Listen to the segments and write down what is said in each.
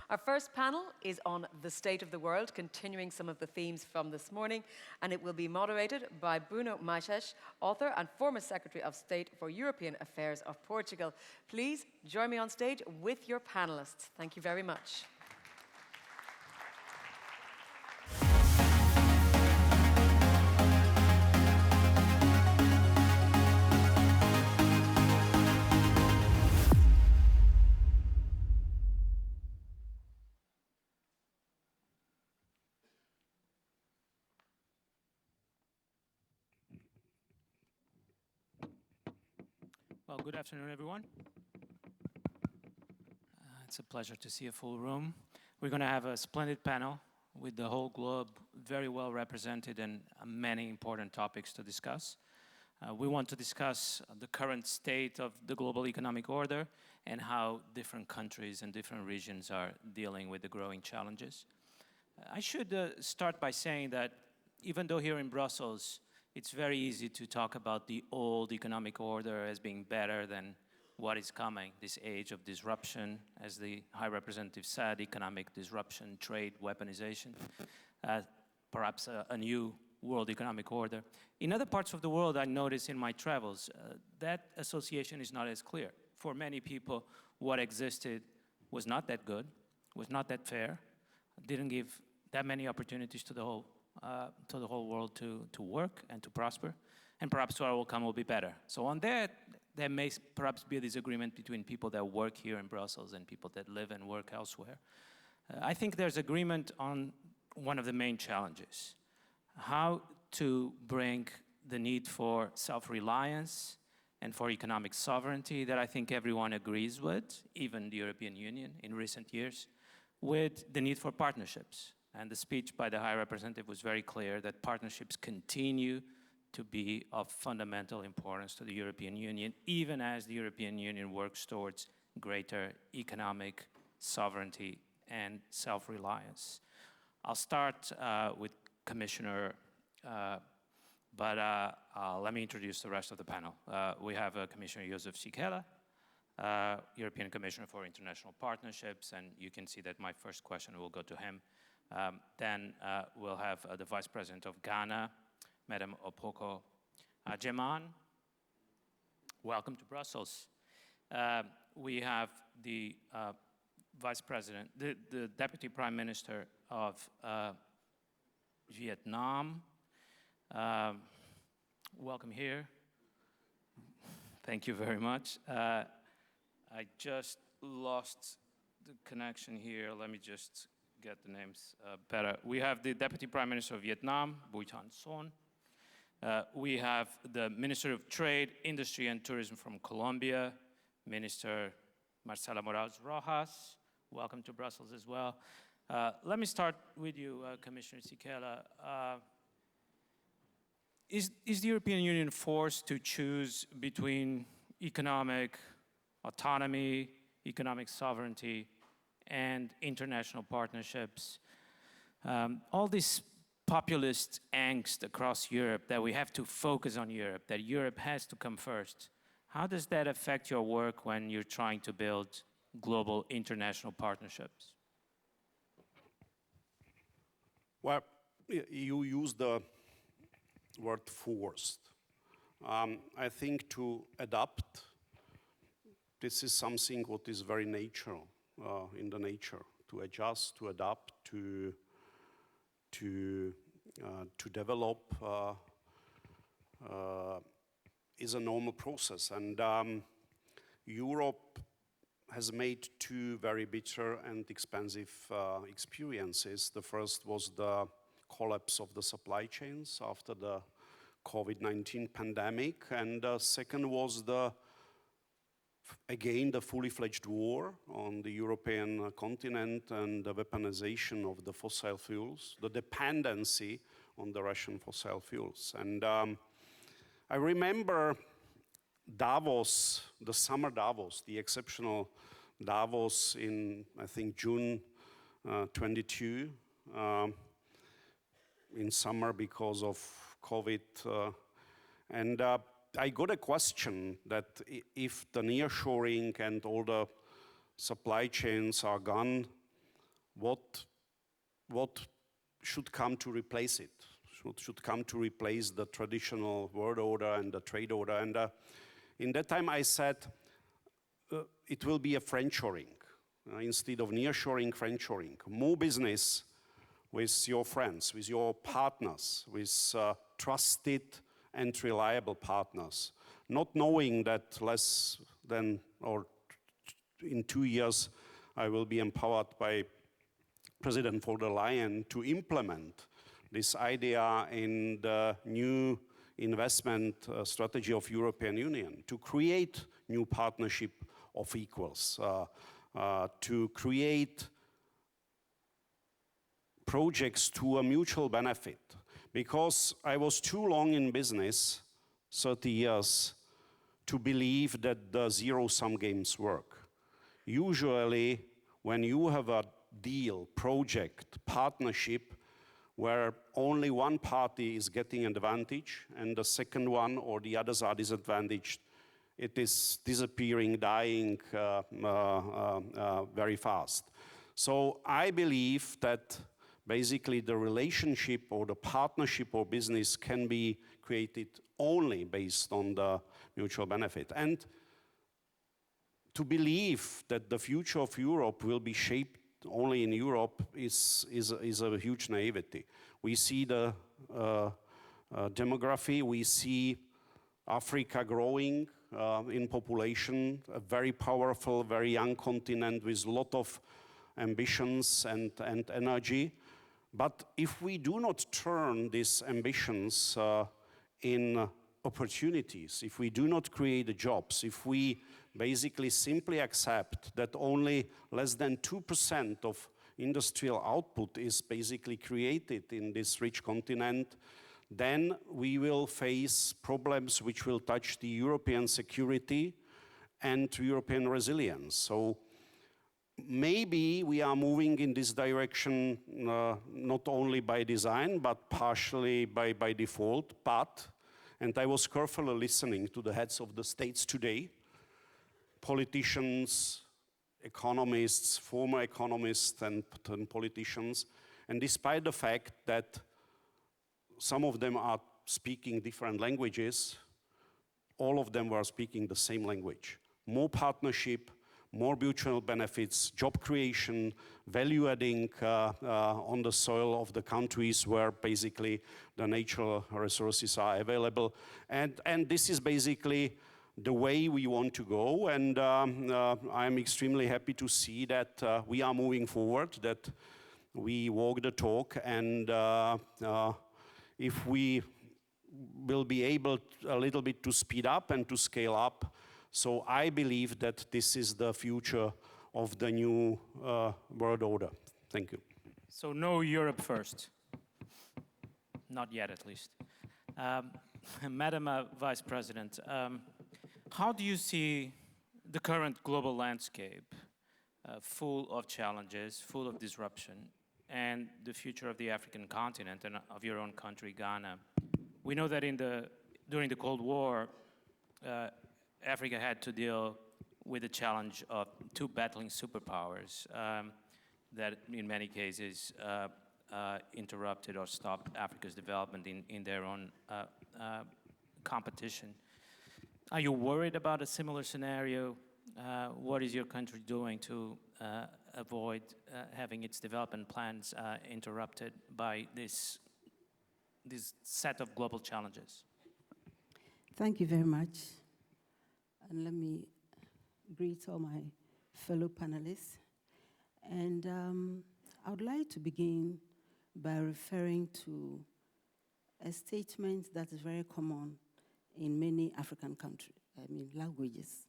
Our first panel is on the state of the world, continuing some of the themes from this morning, and it will be moderated by Bruno Maixes, author and former Secretary of State for European Affairs of Portugal. Please join me on stage with your panelists. Thank you very much. Well, good afternoon, everyone. It's a pleasure to see a full room. We're going to have a splendid panel with the whole globe very well represented and many important topics to discuss. We want to discuss the current state of the global economic order and how different countries and different regions are dealing with the growing challenges. I should start by saying that even though here in Brussels, it's very easy to talk about the old economic order as being better than what is coming, this age of disruption, as the High Representative said, economic disruption, trade, weaponization, perhaps a new world economic order. In other parts of the world, I notice in my travels, that association is not as clear. For many people, what existed was not that good, was not that fair, didn't give that many opportunities to the whole world to work and to prosper, and perhaps our outcome will be better. So on that, there may perhaps be a disagreement between people that work here in Brussels and people that live and work elsewhere. I think there's agreement on one of the main challenges, how to bring the need for self-reliance and for economic sovereignty that I think everyone agrees with, even the European Union in recent years, with the need for partnerships. And the speech by the High Representative was very clear that partnerships continue to be of fundamental importance to the European Union, even as the European Union works towards greater economic sovereignty and self-reliance. I'll start with Commissioner, but let me introduce the rest of the panel. We have Commissioner Joseph Sikela, European Commissioner for International Partnerships, and you can see that my first question will go to him. Then we'll have the Vice President of Ghana, Madam Opoku Agyeman. Welcome to Brussels. We have the Vice President, the Deputy Prime Minister of Vietnam. Welcome here. Thank you very much. I just lost the connection here. Let me just get the names better. We have the Deputy Prime Minister of Vietnam, Bui Thanh Son. We have the Minister of Trade, Industry and Tourism from Colombia, Minister Marcela Morales Rojas. Welcome to Brussels as well. Let me start with you, Commissioner Sikela. Is the European Union forced to choose between economic autonomy, economic sovereignty, and international partnerships? All this populist angst across Europe that we have to focus on Europe, that Europe has to come first. How does that affect your work when you're trying to build global international partnerships? Well, you use the word forced. I think to adapt, this is something what is very natural. In the nature, to adjust, to adapt, to develop is a normal process. And Europe has made two very bitter and expensive experiences. The first was the collapse of the supply chains after the COVID-19 pandemic, and the second was again, the fully fledged war on the European continent and the weaponization of the fossil fuels, the dependency on the Russian fossil fuels. And I remember Davos, the summer Davos, the exceptional Davos in, I think, June 22, in summer because of COVID. And I got a question that if the nearshoring and all the supply chains are gone, what should come to replace it, should come to replace the traditional world order and the trade order. And in that time I said it will be a friendshoring instead of nearshoring, friendshoring. More business with your friends, with your partners, with trusted and reliable partners, not knowing that less than or in 2 years I will be empowered by President von der Leyen to implement this idea in the new investment strategy of European Union, to create new partnership of equals, to create projects to a mutual benefit. Because I was too long in business, 30 years, to believe that the zero-sum games work. Usually, when you have a deal, project, partnership, where only one party is getting an advantage and the second one or the others are disadvantaged, it is disappearing, dying very fast. So I believe that basically the relationship or the partnership or business can be created only based on the mutual benefit. And to believe that the future of Europe will be shaped only in Europe is a huge naivety. We see the demography, we see Africa growing in population, a very powerful, very young continent with a lot of ambitions and energy. But if we do not turn these ambitions in opportunities, if we do not create the jobs, if we basically simply accept that only less than 2% of industrial output is basically created in this rich continent, then we will face problems which will touch the European security and European resilience. So maybe we are moving in this direction not only by design, but partially by default. But, and I was carefully listening to the heads of the states today, politicians, economists, former economists and politicians, and despite the fact that some of them are speaking different languages, all of them were speaking the same language. More partnership, more mutual benefits, job creation, value adding on the soil of the countries where basically the natural resources are available. And this is basically the way we want to go, and I'm extremely happy to see that we are moving forward, that we walk the talk, and if we will be able a little bit to speed up and to scale up, so I believe that this is the future of the new world order. Thank you. So no Europe first. Not yet, at least. Madam Vice President, how do you see the current global landscape, full of challenges, full of disruption, and the future of the African continent and of your own country, Ghana? We know that during the Cold War, Africa had to deal with the challenge of two battling superpowers that in many cases interrupted or stopped Africa's development in their own competition. Are you worried about a similar scenario? What is your country doing to avoid having its development plans interrupted by this set of global challenges? Thank you very much. And let me greet all my fellow panelists. And I would like to begin by referring to a statement that is very common in many African countries, languages.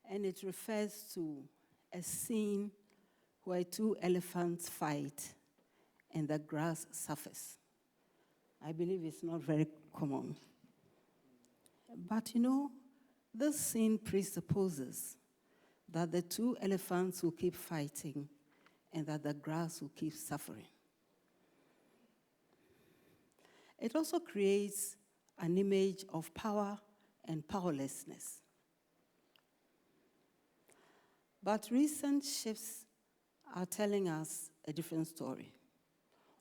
And it refers to a scene where two elephants fight and the grass suffers. I believe it's not very common. But you know, this scene presupposes that the two elephants will keep fighting and that the grass will keep suffering. It also creates an image of power and powerlessness. But recent shifts are telling us a different story,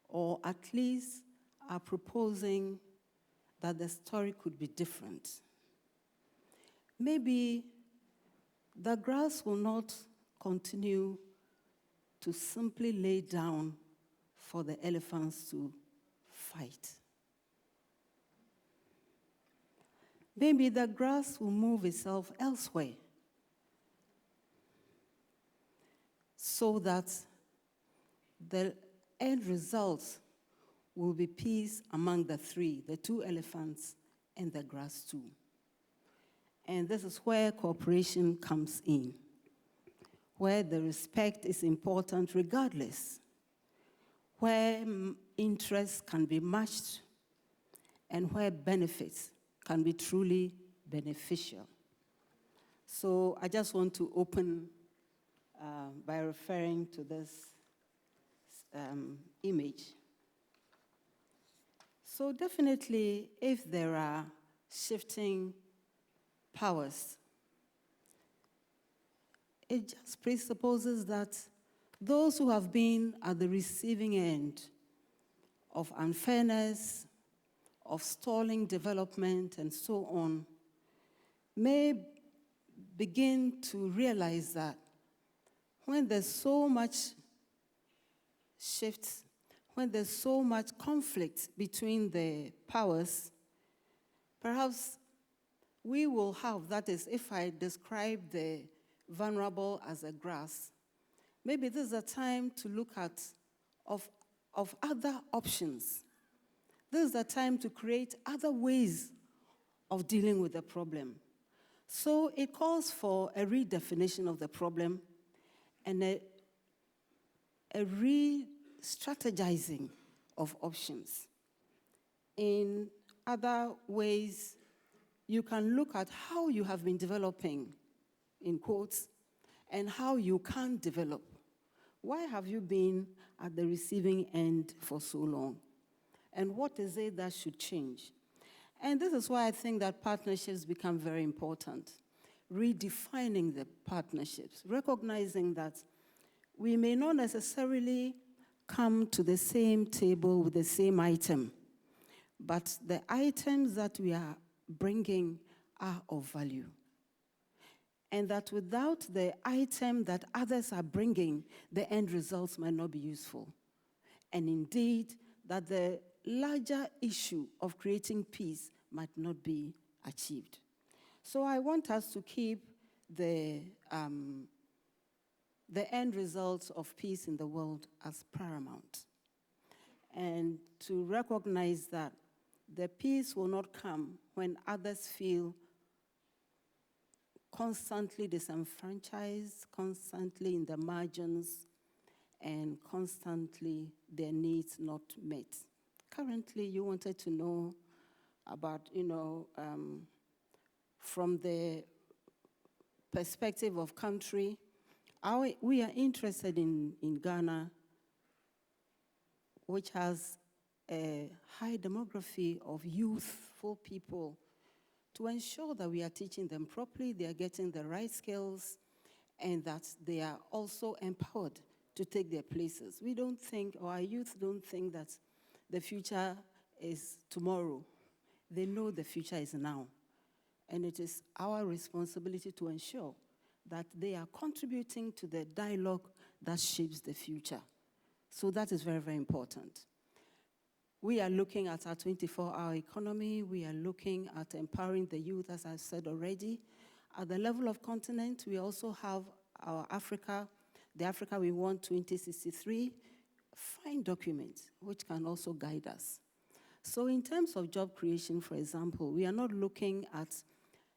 or at least are proposing that the story could be different. Maybe the grass will not continue to simply lay down for the elephants to fight. Maybe the grass will move itself elsewhere so that the end result will be peace among the three, the two elephants and the grass too. And this is where cooperation comes in, where the respect is important regardless, where interests can be matched, and where benefits can be truly beneficial. So I just want to open by referring to this image. So definitely, if there are shifting powers, it just presupposes that those who have been at the receiving end of unfairness, of stalling development, and so on, may begin to realize that when there's so much shift, when there's so much conflict between the powers, perhaps we will have, that is, if I describe the vulnerable as a grass, maybe this is a time to look at of other options. This is the time to create other ways of dealing with the problem. So it calls for a redefinition of the problem and a re-strategizing of options. In other ways, you can look at how you have been developing, in quotes, and how you can develop. Why have you been at the receiving end for so long? And what is it that should change? And this is why I think that partnerships become very important. Redefining the partnerships, recognizing that we may not necessarily come to the same table with the same item, but the items that we are bringing are of value. And that without the item that others are bringing, the end results might not be useful. And indeed, that the larger issue of creating peace might not be achieved. So I want us to keep the end results of peace in the world as paramount, and to recognize that the peace will not come when others feel constantly disenfranchised, constantly in the margins, and constantly their needs not met. Currently, you wanted to know about, from the perspective of country, we are interested in Ghana, which has a high demography of youthful people, to ensure that we are teaching them properly, they are getting the right skills, and that they are also empowered to take their places. We don't think, or our youth don't think that the future is tomorrow. They know the future is now. And it is our responsibility to ensure that they are contributing to the dialogue that shapes the future. So that is very, very important. We are looking at our 24-hour economy. We are looking at empowering the youth, as I've said already. At the level of continent, we also have our Africa, the Africa We Want 2063, fine documents, which can also guide us. So in terms of job creation, for example, we are not looking at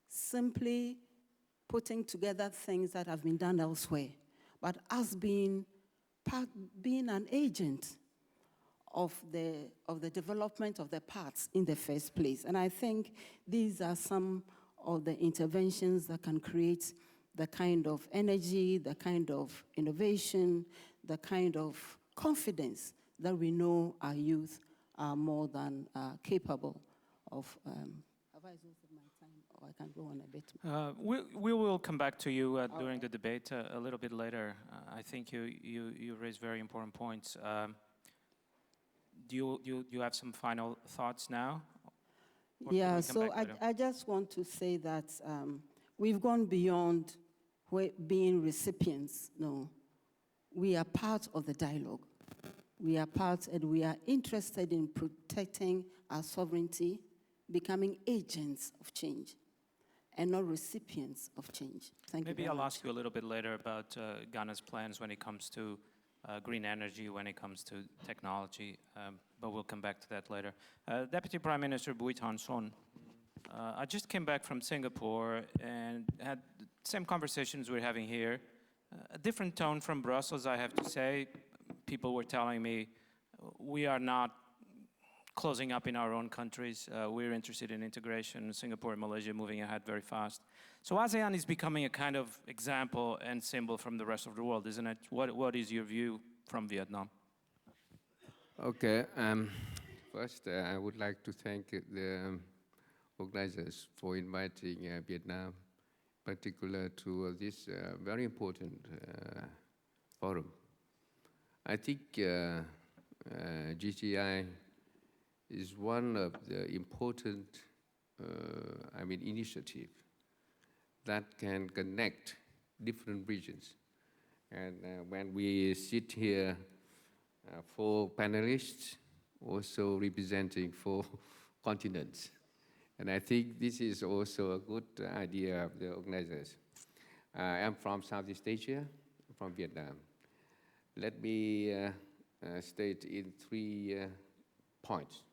simply putting together things that have been done elsewhere, but us being an agent of the development of the parts in the first place. And I think these are some of the interventions that can create the kind of energy, the kind of innovation, the kind of confidence that we know our youth are more than capable of. Have I exhausted my time? or I can go on a bit. We will come back to you during right. the debate a little bit later. I think you raised very important points. Do you have some final thoughts now? Or can Yeah, we come so back later? I just want to say that we've gone beyond being recipients. No, we are part of the dialogue. We are part, and we are interested in protecting our sovereignty, becoming agents of change, and not recipients of change. Thank you Maybe very I'll much. ask you a little bit later about Ghana's plans when it comes to green energy, when it comes to technology, but we'll come back to that later. Deputy Prime Minister Bhuitan Son, I just came back from Singapore and had the same conversations we're having here. A different tone from Brussels, I have to say. People were telling me we are not closing up in our own countries. We're interested in integration. Singapore and Malaysia moving ahead very fast. So ASEAN is becoming a kind of example and symbol from the rest of the world, isn't it? What is your view from Vietnam? Okay. First, I would like to thank the organizers for inviting Vietnam, in particular to this very important forum. I think GCI is one of the important, initiative that can connect different regions. And when we sit here, 4 panelists, also representing 4 continents. And I think this is also a good idea of the organizers. I'm from Southeast Asia, from Vietnam. Let me state in 3 points.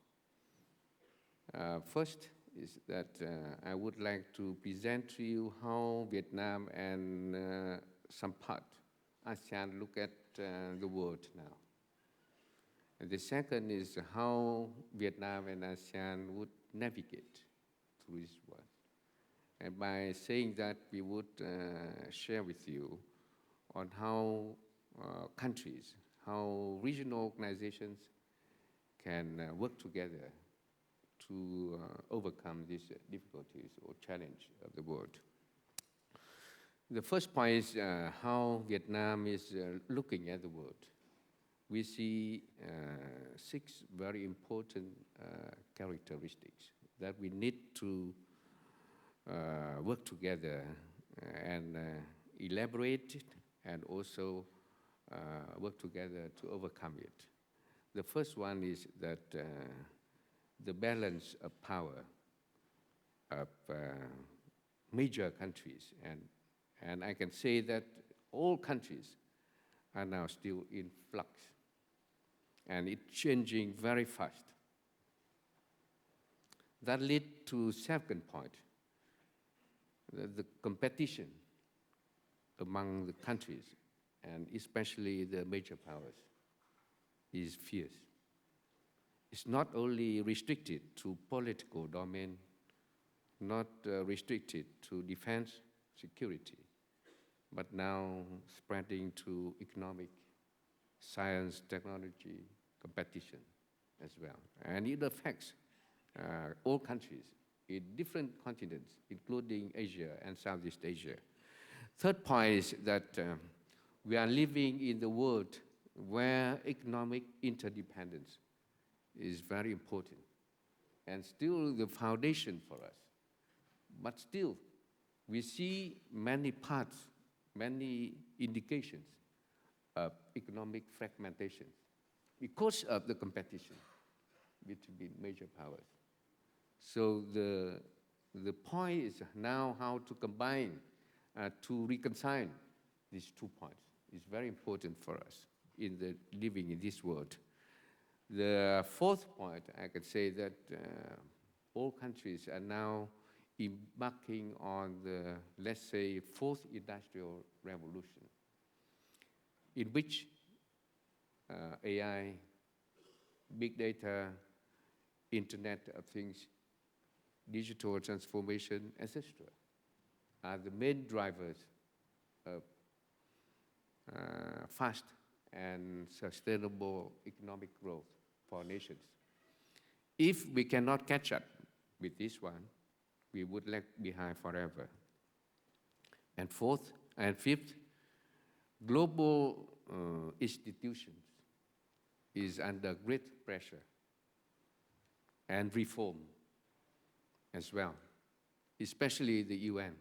First is that I would like to present to you how Vietnam and some part ASEAN look at the world now. And the second is how Vietnam and ASEAN would navigate through this world. And by saying that, we would share with you on how countries, how regional organizations can work together to overcome these difficulties or challenge of the world. The first point is how Vietnam is looking at the world. We see 6 very important characteristics that we need to work together and elaborate it, and also work together to overcome it. The first one is that the balance of power of major countries, and I can say that all countries are now still in flux, and it's changing very fast. That leads to second point, the competition among the countries, and especially the major powers, is fierce. It's not only restricted to political domain, not restricted to defense, security, but now spreading to economic, science, technology, competition as well. And it affects all countries in different continents, including Asia and Southeast Asia. Third point is that we are living in the world where economic interdependence is very important and still the foundation for us. But still, we see many parts, many indications of economic fragmentation because of the competition between major powers. So the point is now how to combine, to reconcile these 2 points. It's very important for us in the living in this world. The fourth point, I could say that all countries are now embarking on the, let's say, 4th industrial revolution, in which AI, big data, Internet of Things, digital transformation, etc., are the main drivers of fast and sustainable economic growth for nations. If we cannot catch up with this one, we would lag behind forever. And fifth, global institutions is under great pressure and reform as well, especially the UN.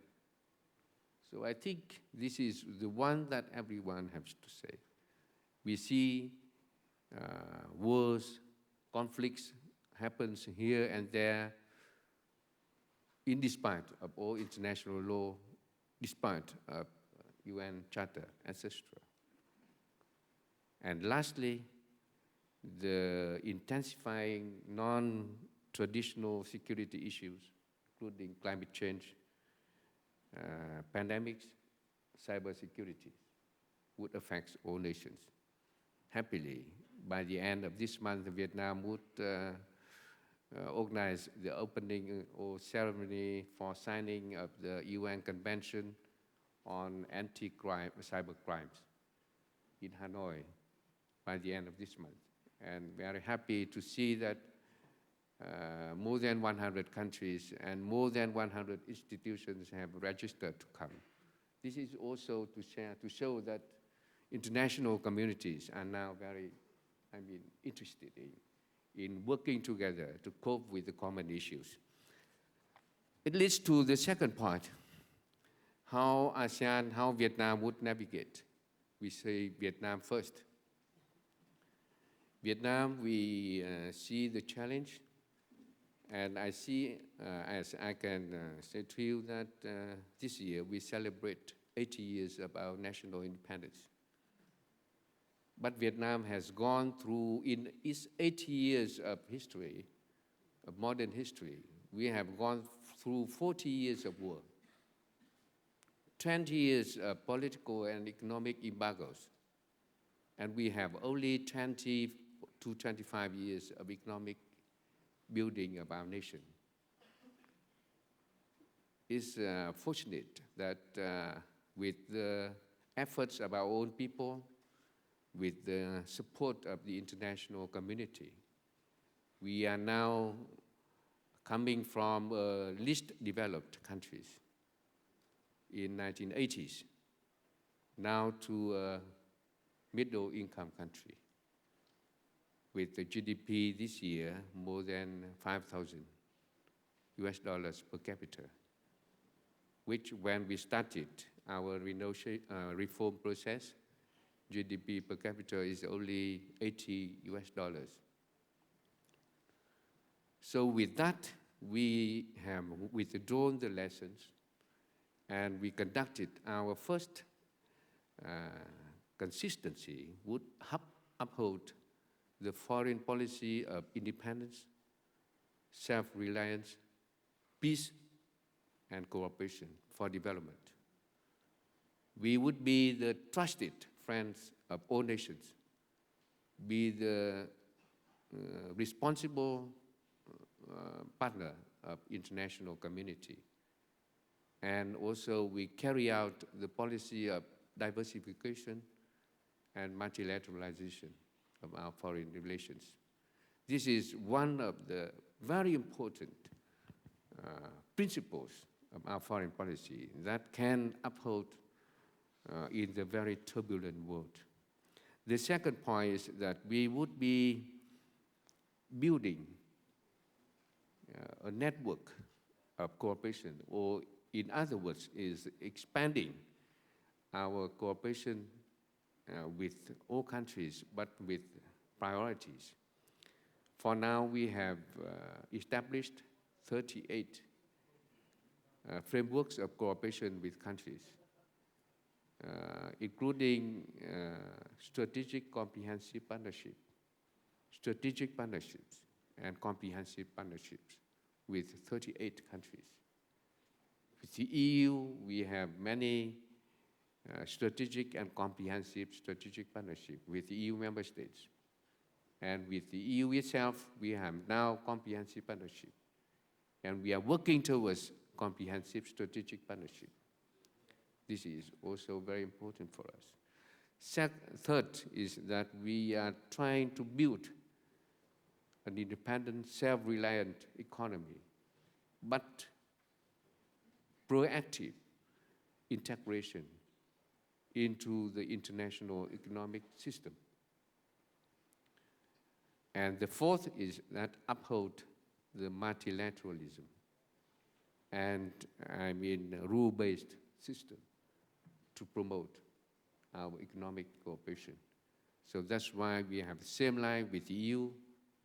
So I think this is the one that everyone has to say. We see wars, conflicts happens here and there, in despite of all international law, despite of UN Charter, etc. And lastly, the intensifying non-traditional security issues, including climate change, pandemics, cybersecurity, would affect all nations. Happily, by the end of this month, Vietnam would organize the opening or ceremony for signing of the UN Convention on Anti-Crime, Cyber Crimes in Hanoi by the end of this month. And very happy to see that more than 100 countries and more than 100 institutions have registered to come. This is also to show that international communities are now very, interested in working together to cope with the common issues. It leads to the second part, how ASEAN, how Vietnam would navigate. We say Vietnam first. Vietnam, we see the challenge, and I see, as I can say to you, that this year we celebrate 80 years of our national independence. But Vietnam has gone through, in its 80 years of history, of modern history, we have gone through 40 years of war, 20 years of political and economic embargoes, and we have only 20 to 25 years of economic building of our nation. It's fortunate that with the efforts of our own people, with the support of the international community, we are now coming from least developed countries in 1980s, now to a middle income country, with the GDP this year more than $5,000 per capita, which when we started our reform process, GDP per capita is only $80. So with that, we have withdrawn the lessons, and we conducted our first consistency would uphold the foreign policy of independence, self-reliance, peace, and cooperation for development. We would be the trusted friends of all nations, be the responsible partner of international community. And also we carry out the policy of diversification and multilateralization of our foreign relations. This is one of the very important principles of our foreign policy that can uphold in the very turbulent world. The second point is that we would be building a network of cooperation, or in other words, is expanding our cooperation with all countries, but with priorities. For now, we have established 38 frameworks of cooperation with countries, including strategic comprehensive partnership, strategic partnerships, and comprehensive partnerships with 38 countries. With the EU, we have many strategic and comprehensive strategic partnership with the EU member states. And with the EU itself, we have now comprehensive partnership. And we are working towards comprehensive strategic partnership. This is also very important for us. Third is that we are trying to build an independent, self-reliant economy, but proactive integration into the international economic system. And the fourth is that uphold the multilateralism and rule-based system to promote our economic cooperation. So that's why we have the same line with the EU,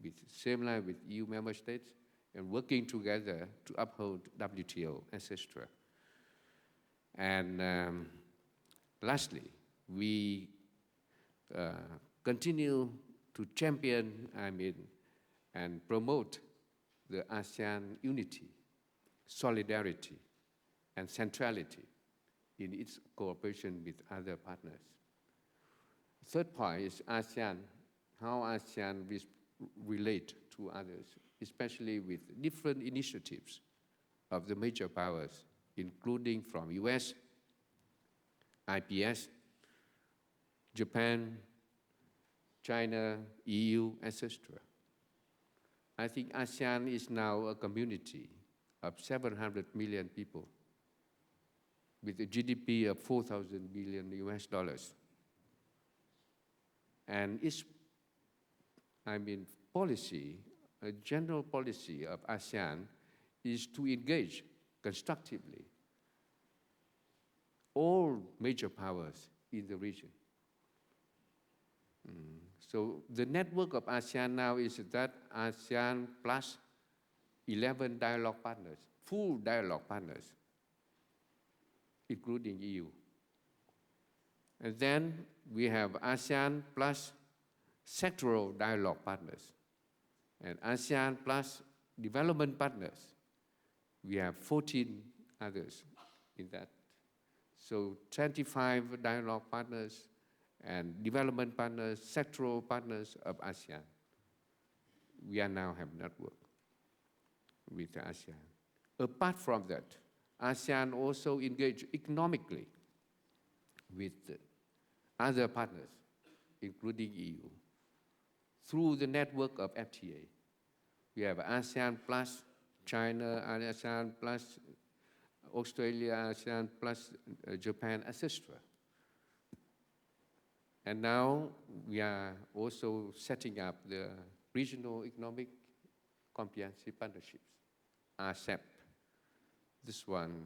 with the same line with EU member states, and working together to uphold WTO, etc. And lastly, we continue to champion, and promote the ASEAN unity, solidarity, and centrality in its cooperation with other partners. Third point is ASEAN, how ASEAN relate to others, especially with different initiatives of the major powers, including from US, IPS, Japan, China, EU, etc. I think ASEAN is now a community of 700 million people with a GDP of 4,000 billion US dollars. And its, policy, a general policy of ASEAN is to engage constructively all major powers in the region. So the network of ASEAN now is that ASEAN plus 11 dialogue partners, full dialogue partners, including EU. And then we have ASEAN plus sectoral dialogue partners, and ASEAN plus development partners. We have 14 others in that. So 25 dialogue partners and development partners, sectoral partners of ASEAN. We are now have network with ASEAN. Apart from that, ASEAN also engage economically with other partners, including EU, through the network of FTA. We have ASEAN plus China, ASEAN plus Australia, ASEAN plus Japan, etc. And now we are also setting up the Regional Economic Comprehensive Partnerships, RCEP. This one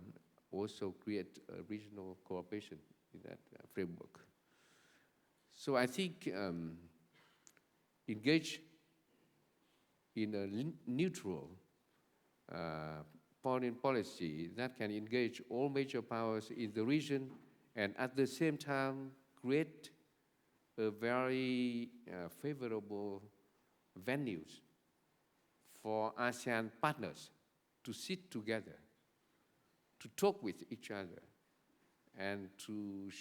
also create a regional cooperation in that framework. So I think engage in a neutral foreign policy that can engage all major powers in the region and at the same time create a very favorable venues for ASEAN partners to sit together, to talk with each other, and to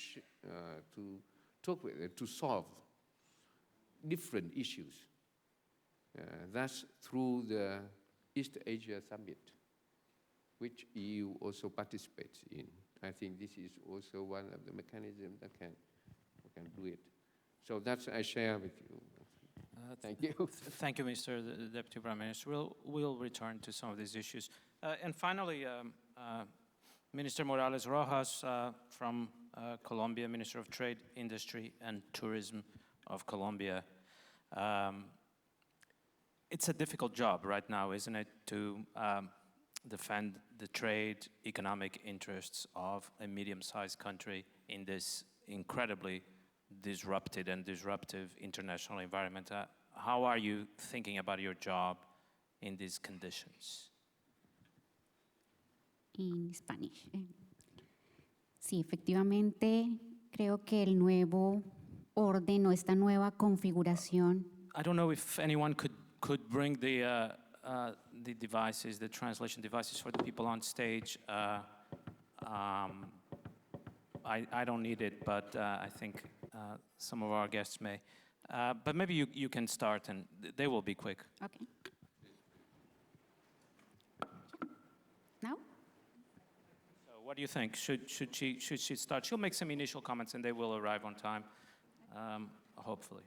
talk with, to solve different issues. That's through the East Asia Summit, which EU also participates in. I think this is also one of the mechanisms that can do it. So that's I share with you. Thank you. Thank you, Mr. Deputy Prime Minister. We'll return to some of these issues. And finally, Minister Morales Rojas from Colombia, Minister of Trade, Industry, and Tourism of Colombia. It's a difficult job right now, isn't it, to defend the trade, economic interests of a medium-sized country in this incredibly disrupted and disruptive international environment. How are you thinking about your job in these conditions? In Spanish. Sí, efectivamente, creo que el nuevo orden o esta nueva configuración I don't know if anyone could bring the devices, the translation devices for the people on stage. I don't need it, but I think some of our guests may. But maybe you can start, and they will be quick. Okay. Now? So what do you think? Should she start? She'll make some initial comments, and they will arrive on time, hopefully.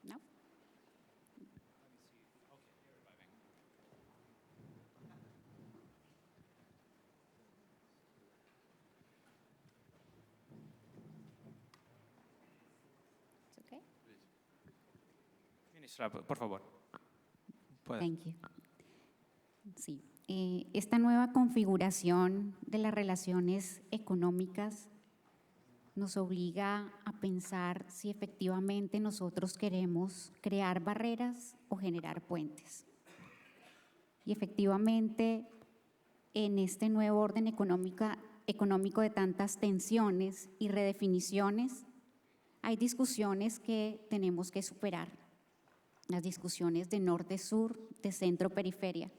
No? Ministra, por favor. Puede. Thank you. Sí, esta nueva configuración de las relaciones económicas nos obliga a pensar si efectivamente nosotros queremos crear barreras o generar puentes. Y efectivamente, en este nuevo orden económico de tantas tensiones y redefiniciones, hay discusiones que tenemos que superar. Las discusiones de norte-sur, de centro-periferia.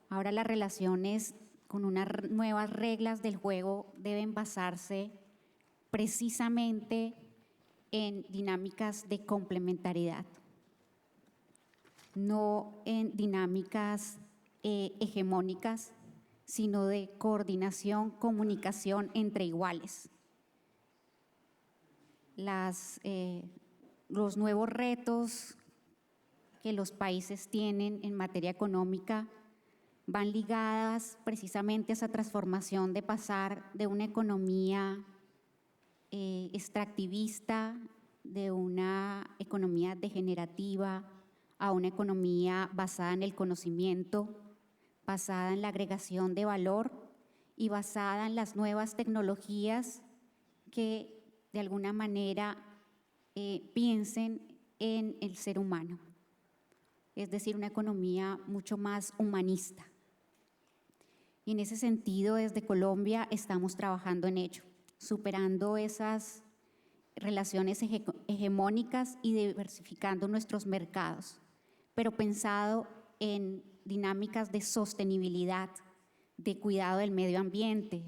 Ahora las relaciones con unas nuevas reglas del juego deben basarse precisamente en dinámicas de complementariedad, no en dinámicas hegemónicas, sino de coordinación, comunicación entre iguales. Los nuevos retos que los países tienen en materia económica van ligadas precisamente a esa transformación de pasar de una economía extractivista, de una economía degenerativa, a una economía basada en el conocimiento, basada en la agregación de valor y basada en las nuevas tecnologías que de alguna manera piensen en el ser humano. Es decir, una economía mucho más humanista. Y en ese sentido, desde Colombia estamos trabajando en ello, superando esas relaciones hegemónicas y diversificando nuestros mercados, pero pensado en dinámicas de sostenibilidad, de cuidado del medio ambiente,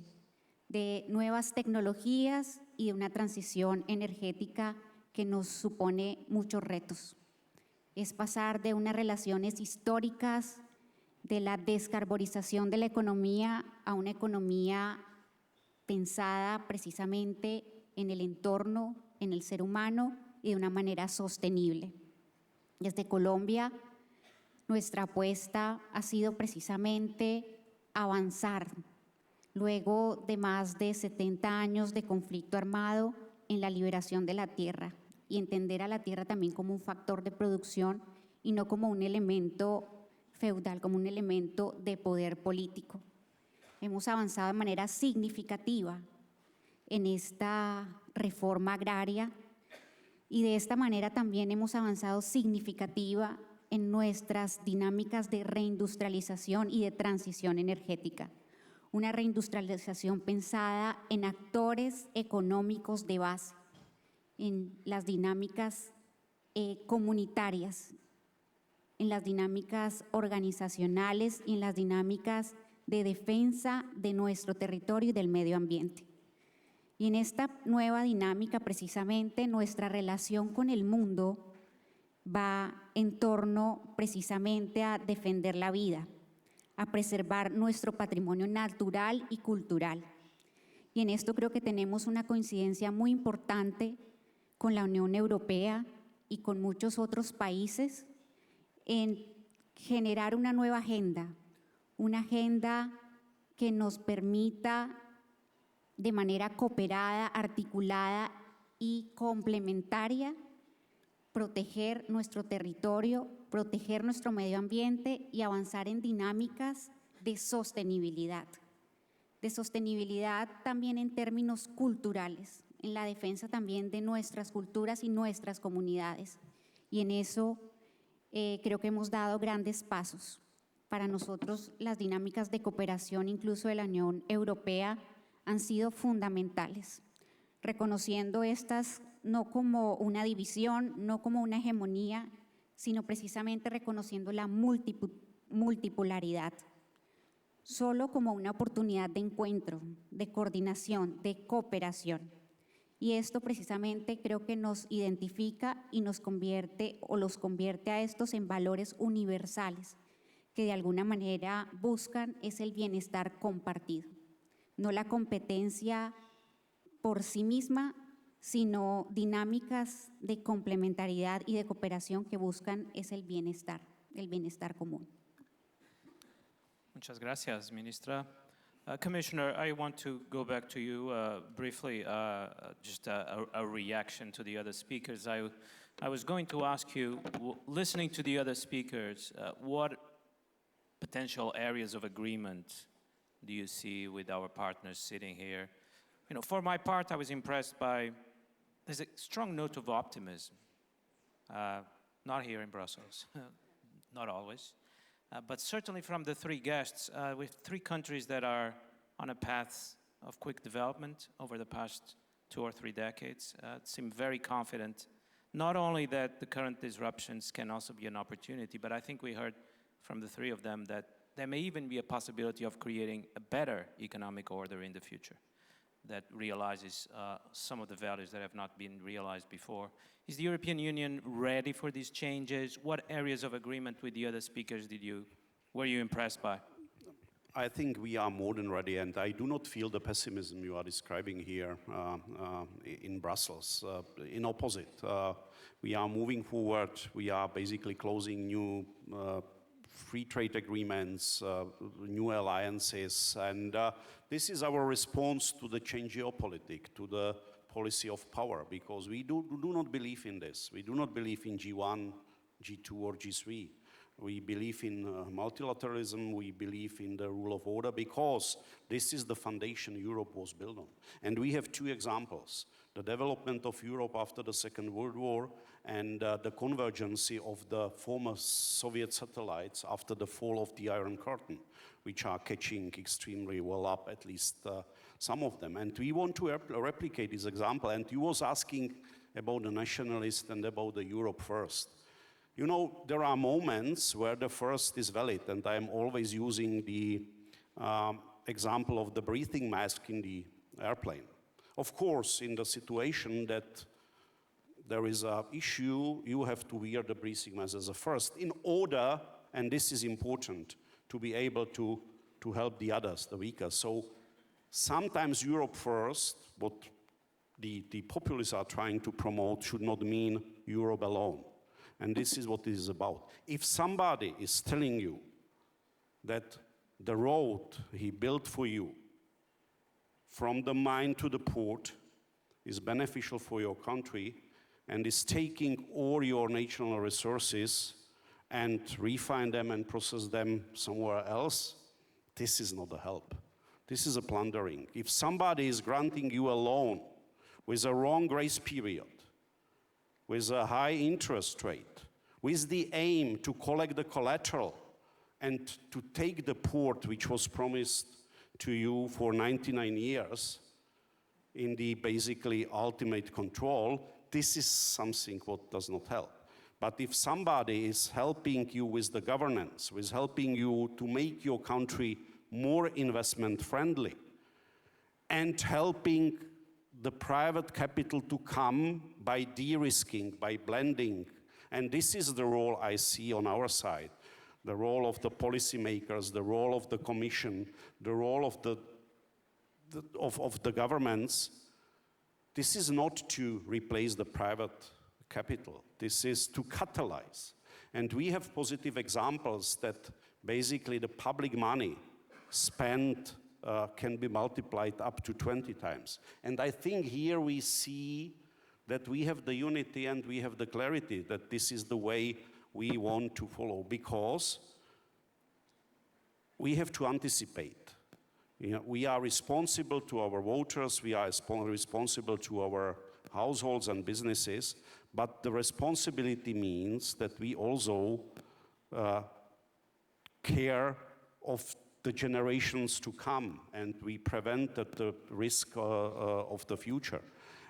de nuevas tecnologías y de una transición energética que nos supone muchos retos. Es pasar de unas relaciones históricas de la descarbonización de la economía a una economía pensada precisamente en el entorno, en el ser humano y de una manera sostenible. Desde Colombia, nuestra apuesta ha sido precisamente avanzar, luego de más de 70 años de conflicto armado, en la liberación de la tierra y entender a la tierra también como un factor de producción y no como un elemento feudal, como un elemento de poder político. Hemos avanzado de manera significativa en esta reforma agraria y de esta manera también hemos avanzado significativa en nuestras dinámicas de reindustrialización y de transición energética. Una reindustrialización pensada en actores económicos de base, en las dinámicas comunitarias, en las dinámicas organizacionales y en las dinámicas de defensa de nuestro territorio y del medio ambiente. Y en esta nueva dinámica, precisamente, nuestra relación con el mundo va en torno precisamente a defender la vida, a preservar nuestro patrimonio natural y cultural. Y en esto creo que tenemos una coincidencia muy importante con la Unión Europea y con muchos otros países en generar una nueva agenda, una agenda que nos permita de manera cooperada, articulada y complementaria proteger nuestro territorio, proteger nuestro medio ambiente y avanzar en dinámicas de sostenibilidad también en términos culturales, en la defensa también de nuestras culturas y nuestras comunidades. Y en eso creo que hemos dado grandes pasos. Para nosotros las dinámicas de cooperación, incluso de la Unión Europea, han sido fundamentales, reconociendo estas no como una división, no como una hegemonía, sino precisamente reconociendo la multipolaridad, solo como una oportunidad de encuentro, de coordinación, de cooperación. Y esto precisamente creo que nos identifica y nos convierte o los convierte a estos en valores universales que de alguna manera buscan es el bienestar compartido, no la competencia por sí misma, sino dinámicas de complementariedad y de cooperación que buscan es el bienestar común. Muchas gracias, Ministra. Commissioner, I want to go back to you briefly, just a reaction to the other speakers. I I was going to ask you, listening to the other speakers, what potential areas of agreement do you see with our partners sitting here? You know, for my part, I was impressed by, there's a strong note of optimism. Not here in Brussels, not always, but certainly from the three guests, with three countries that are on a path of quick development over the past 2 or 3 decades, seem very confident, not only that the current disruptions can also be an opportunity, but I think we heard from the three of them that there may even be a possibility of creating a better economic order in the future that realizes some of the values that have not been realized before. Is the European Union ready for these changes? What areas of agreement with the other speakers were you impressed by? I think we are more than ready, and I do not feel the pessimism you are describing here in Brussels. In opposite, we are moving forward. We are basically closing new free trade agreements, new alliances, and this is our response to the change geopolitics, to the policy of power, because we do not believe in this. We do not believe in G1, G2, or G3. We believe in multilateralism, we believe in the rule of order, because this is the foundation Europe was built on. And we have 2 examples: the development of Europe after the Second World War and the convergence of the former Soviet satellites after the fall of the Iron Curtain, which are catching extremely well up, at least some of them. And we want to replicate this example. And you was asking about the nationalists and about the Europe first. You know, there are moments where the first is valid, and I am always using the example of the breathing mask in the airplane. Of course, in the situation that there is an issue, you have to wear the breathing mask as a first in order, and this is important, to be able to help the others, the weaker. So sometimes Europe first, what the populists are trying to promote, should not mean Europe alone. And this is what it is about. If somebody is telling you that the road he built for you from the mine to the port is beneficial for your country and is taking all your natural resources and refine them and process them somewhere else, this is not a help. This is a plundering. If somebody is granting you a loan with a wrong grace period, with a high interest rate, with the aim to collect the collateral and to take the port which was promised to you for 99 years in the basically ultimate control, this is something what does not help. But if somebody is helping you with the governance, with helping you to make your country more investment friendly, and helping the private capital to come by de-risking, by blending, and this is the role I see on our side, the role of the policymakers, the role of the Commission, the role of the governments. This is not to replace the private capital. This is to catalyze. And we have positive examples that basically the public money spent can be multiplied up to 20 times. And I think here we see that we have the unity and we have the clarity that this is the way we want to follow, because we have to anticipate. You know, we are responsible to our voters, we are responsible to our households and businesses, but the responsibility means that we also care of the generations to come, and we prevent the risk of the future.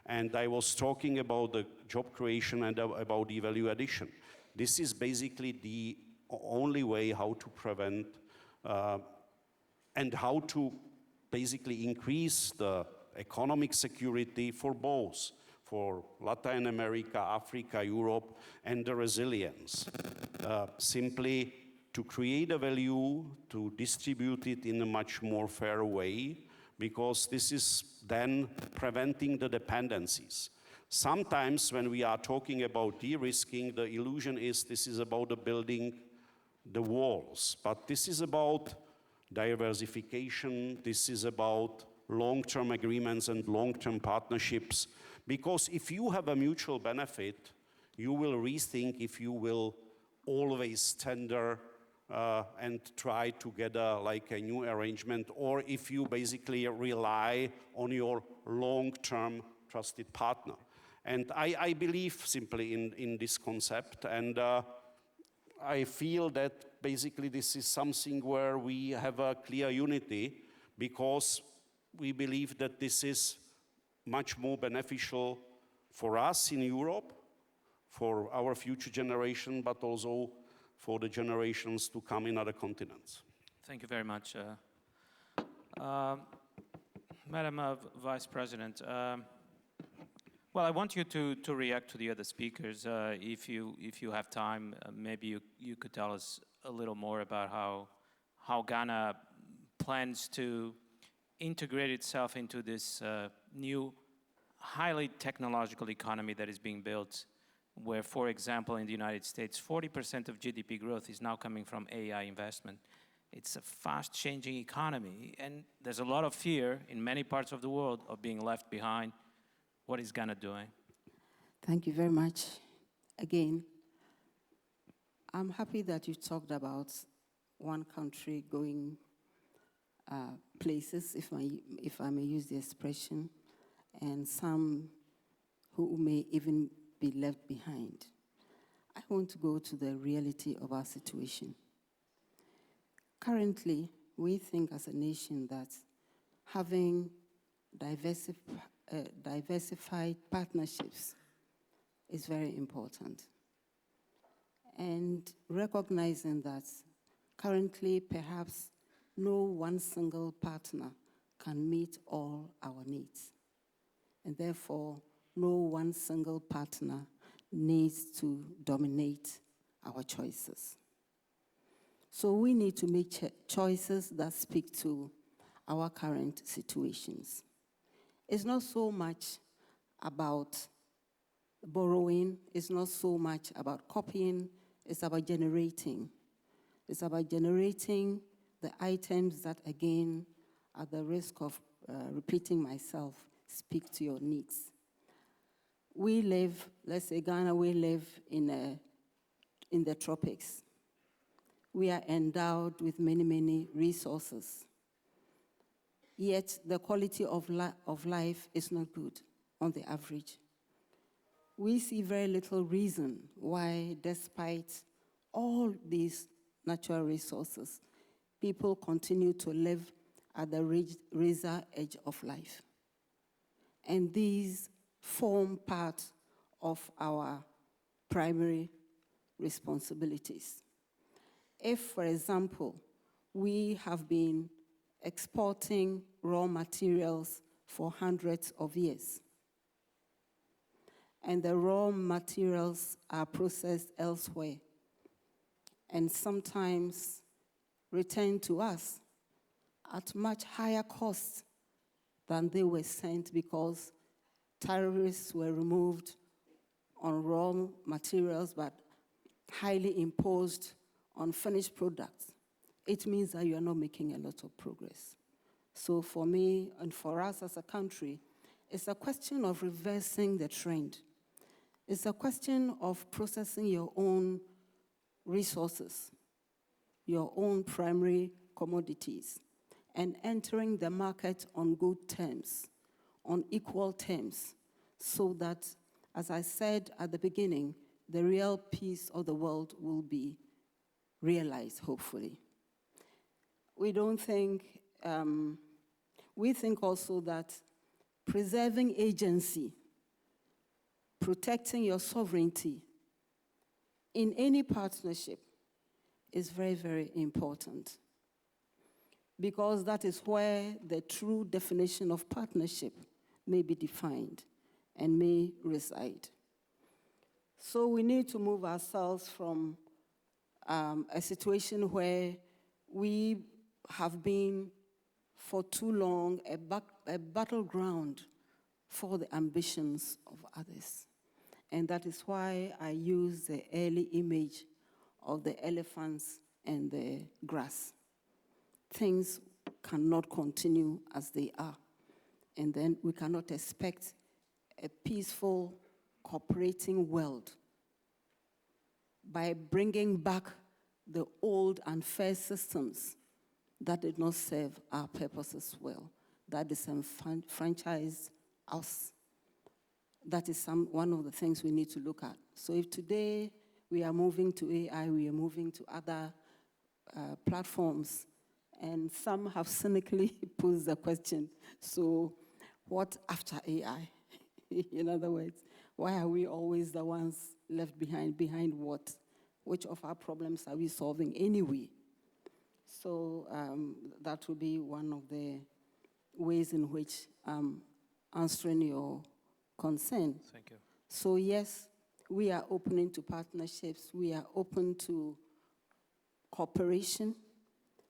And I was talking about the job creation and about the value addition. This is basically the only way how to prevent and how to basically increase the economic security for both, for Latin America, Africa, Europe, and the resilience. Simply to create a value, to distribute it in a much more fair way, because this is then preventing the dependencies. Sometimes when we are talking about de-risking, the illusion is this is about building the walls, but this is about diversification, this is about long-term agreements and long-term partnerships, because if you have a mutual benefit, you will rethink if you will always tender and try to get like a new arrangement, or if you basically rely on your long-term trusted partner. And I believe simply in this concept, and I feel that basically this is something where we have a clear unity, because we believe that this is much more beneficial for us in Europe, for our future generation, but also for the generations to come in other continents. Thank you very much. Madam Vice President, well, I want you to react to the other speakers. If you have time, maybe you could tell us a little more about how Ghana plans to integrate itself into this new, highly technological economy that is being built, where, for example, in the United States, 40% of GDP growth is now coming from AI investment. It's a fast-changing economy, and there's a lot of fear in many parts of the world of being left behind. What is Ghana doing? Thank you very much. Again, I'm happy that you talked about one country going places, if I may use the expression, and some who may even be left behind. I want to go to the reality of our situation. Currently, we think as a nation that having diversified partnerships is very important. And recognizing that currently perhaps no one single partner can meet all our needs. And therefore, no one single partner needs to dominate our choices. So we need to make choices that speak to our current situations. It's not so much about borrowing, it's not so much about copying, it's about generating. It's about generating the items that, again, at the risk of repeating myself, speak to your needs. We live, let's say Ghana, we live in the tropics. We are endowed with many, many resources. Yet the quality of life is not good on the average. We see very little reason why, despite all these natural resources, people continue to live at the razor edge of life. And these form part of our primary responsibilities. If, for example, we have been exporting raw materials for hundreds of years, and the raw materials are processed elsewhere, and sometimes returned to us at much higher cost than they were sent, because tariffs were removed on raw materials but highly imposed on finished products. It means that you are not making a lot of progress. So for me and for us as a country, it's a question of reversing the trend. It's a question of processing your own resources, your own primary commodities, and entering the market on good terms, on equal terms, so that, as I said at the beginning, the real peace of the world will be realized, hopefully. We think also that preserving agency, protecting your sovereignty in any partnership is very, very important, because that is where the true definition of partnership may be defined and may reside. So we need to move ourselves from a situation where we have been for too long a battleground for the ambitions of others. And that is why I use the early image of the elephants and the grass. Things cannot continue as they are. And then we cannot expect a peaceful, cooperating world by bringing back the old unfair systems that did not serve our purposes well, that disenfranchise us. That is one of the things we need to look at. So if today we are moving to AI, we are moving to other platforms, and some have cynically posed the question, so what after AI? In other words, why are we always the ones left behind? Behind what? Which of our problems are we solving anyway? So that will be one of the ways in which I'm answering your concern. Thank you. So yes, we are opening to partnerships. We are open to cooperation,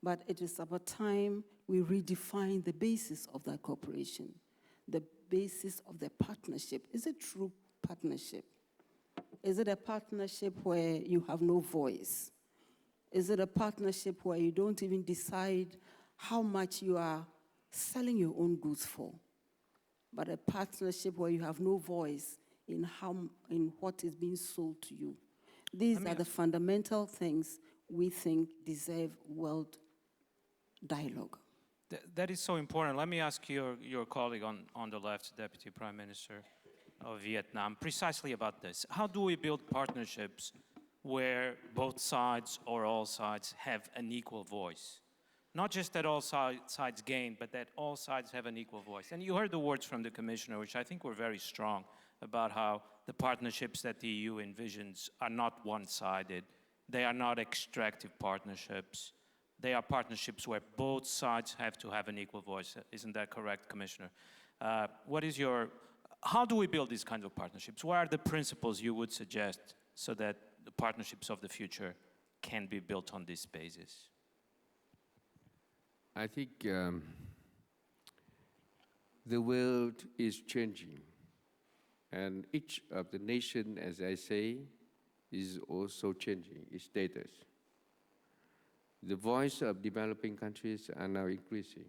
but it is about time we redefine the basis of that cooperation, the basis of the partnership. Is it true partnership? Is it a partnership where you have no voice? Is it a partnership where you don't even decide how much you are selling your own goods for? But a partnership where you have no voice in what is being sold to you. These are the fundamental things we think deserve world dialogue. That is so important. Let me ask your colleague on the left, Deputy Prime Minister of Vietnam, precisely about this. How do we build partnerships where both sides or all sides have an equal voice? Not just that all sides gain, but that all sides have an equal voice. And you heard the words from the Commissioner, which I think were very strong, about how the partnerships that the EU envisions are not one-sided. They are not extractive partnerships. They are partnerships where both sides have to have an equal voice. Isn't that correct, Commissioner? How do we build these kinds of partnerships? What are the principles you would suggest so that the partnerships of the future can be built on this basis? I think the world is changing, and each of the nation, as I say, is also changing its status. The voice of developing countries are now increasing.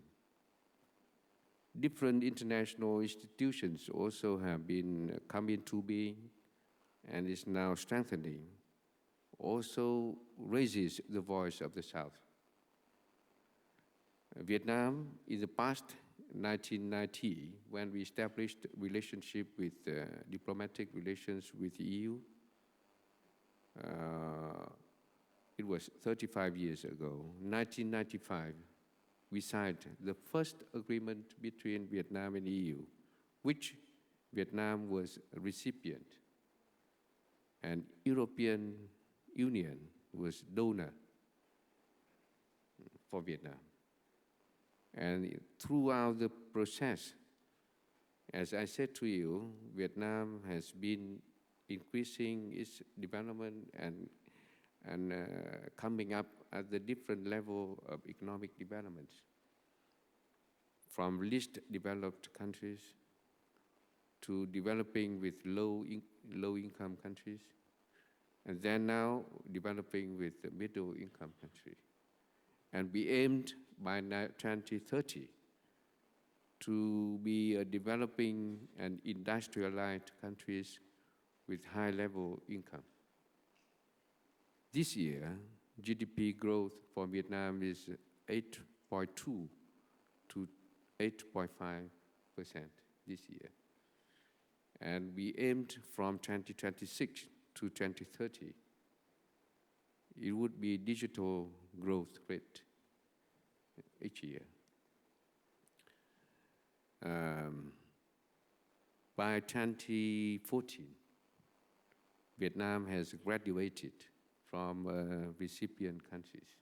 Different international institutions also have been come into being and is now strengthening, also raises the voice of the South. Vietnam, in the past 1990, when we established relationship with diplomatic relations with the EU, it was 35 years ago, 1995, we signed the first agreement between Vietnam and EU, which Vietnam was a recipient, and European Union was donor for Vietnam. And throughout the process, as I said to you, Vietnam has been increasing its development and coming up at the different level of economic development, from least developed countries to developing with low-income countries, and then now developing with the middle-income countries. And we aimed by 2030 to be developing and industrialized countries with high-level income. This year, GDP growth for Vietnam is 8.2 to 8.5% this year. And we aimed from 2026 to 2030, it would be digital growth rate each year. By 2014, Vietnam has graduated from recipient countries.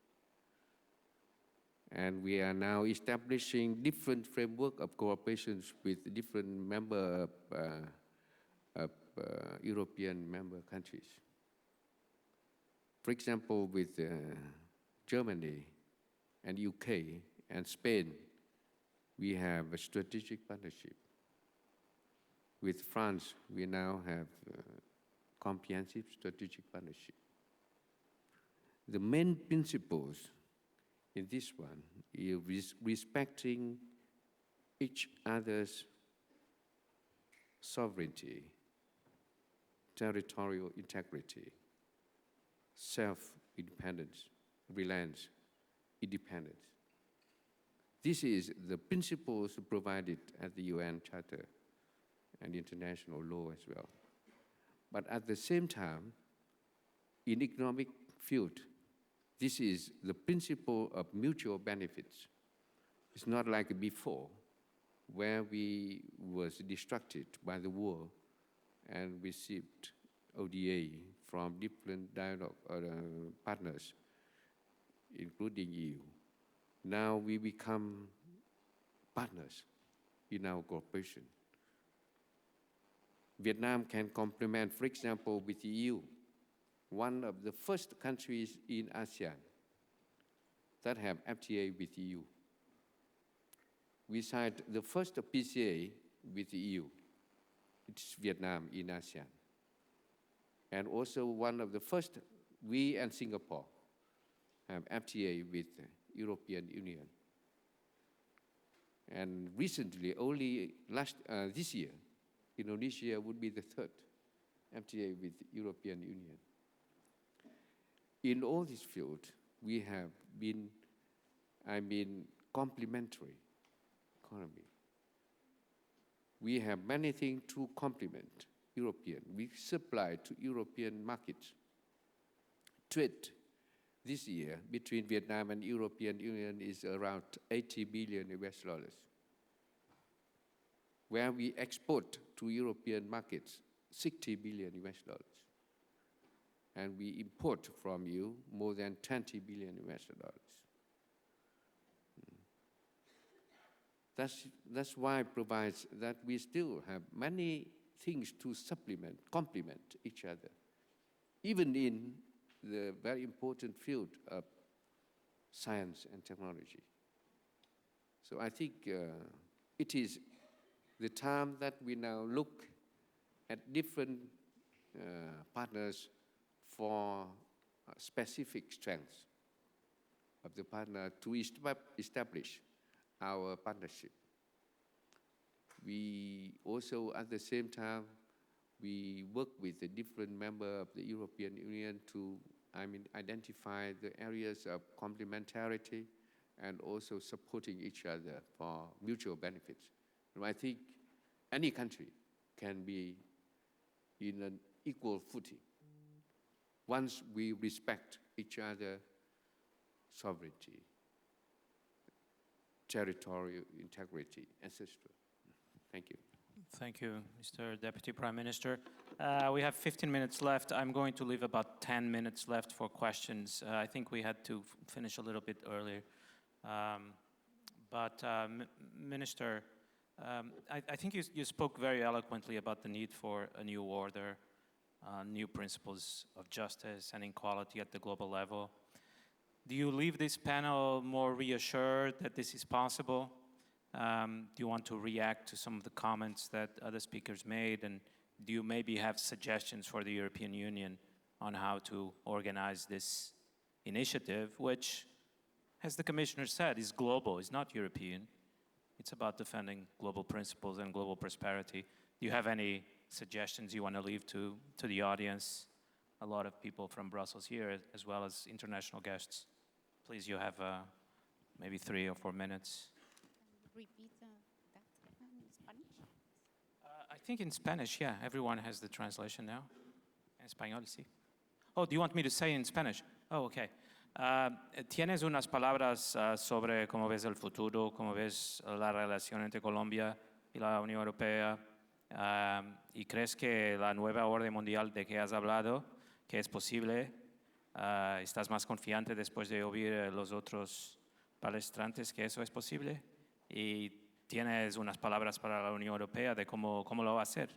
And we are now establishing different framework of cooperation with different member of European member countries. For example, with Germany and UK and Spain, we have a strategic partnership. With France, we now have comprehensive strategic partnership. The main principles in this one is respecting each other's sovereignty, territorial integrity, self-independence, reliance, independence. This is the principles provided at the UN Charter and international law as well. But at the same time, in economic field, this is the principle of mutual benefits. It's not like before, where we was distracted by the war and received ODA from different dialogue partners, including EU. Now we become partners in our cooperation. Vietnam can complement, for example, with the EU, one of the first countries in ASEAN that have FTA with the EU. We signed the first PCA with the EU. It's Vietnam in ASEAN. And also one of the first, we and Singapore have FTA with the European Union. And recently, only this year, Indonesia would be the third FTA with the European Union. In all these fields, we have been, complementary economy. We have many things to complement European. We supply to European markets. Trade this year between Vietnam and European Union is around 80 billion US dollars. Where we export to European markets 60 billion US dollars. And we import from you more than 20 billion US dollars. That's why it provides that we still have many things to supplement, complement each other, even in the very important field of science and technology. So I think it is the time that we now look at different partners for specific strengths of the partner to establish our partnership. We also, at the same time, we work with the different members of the European Union to identify the areas of complementarity and also supporting each other for mutual benefits. And I think any country can be in an equal footing once we respect each other's sovereignty, territorial integrity, etc. Thank you. Thank you, Mr. Deputy Prime Minister. We have 15 minutes left. I'm going to leave about 10 minutes left for questions. I think we had to finish a little bit earlier. Minister, I think you spoke very eloquently about the need for a new order, new principles of justice and equality at the global level. Do you leave this panel more reassured that this is possible? Do you want to react to some of the comments that other speakers made? And do you maybe have suggestions for the European Union on how to organize this initiative, which, as the Commissioner said, is global, it's not European. It's about defending global principles and global prosperity. Do you have any suggestions you want to leave to the audience? A lot of people from Brussels here, as well as international guests. Please, you have maybe 3 or 4 minutes. Repeat that in Spanish? I think in Spanish, yeah. Everyone has the translation now. En español, sí. Oh, do you want me to say in Spanish? Oh, okay. ¿Tienes unas palabras sobre cómo ves el futuro, cómo ves la relación entre Colombia y la Unión Europea? ¿Y crees que la nueva orden mundial de que has hablado, que es posible? ¿Estás más confiante después de oír los otros palestrantes que eso es posible? ¿Y tienes unas palabras para la Unión Europea de cómo lo va a hacer?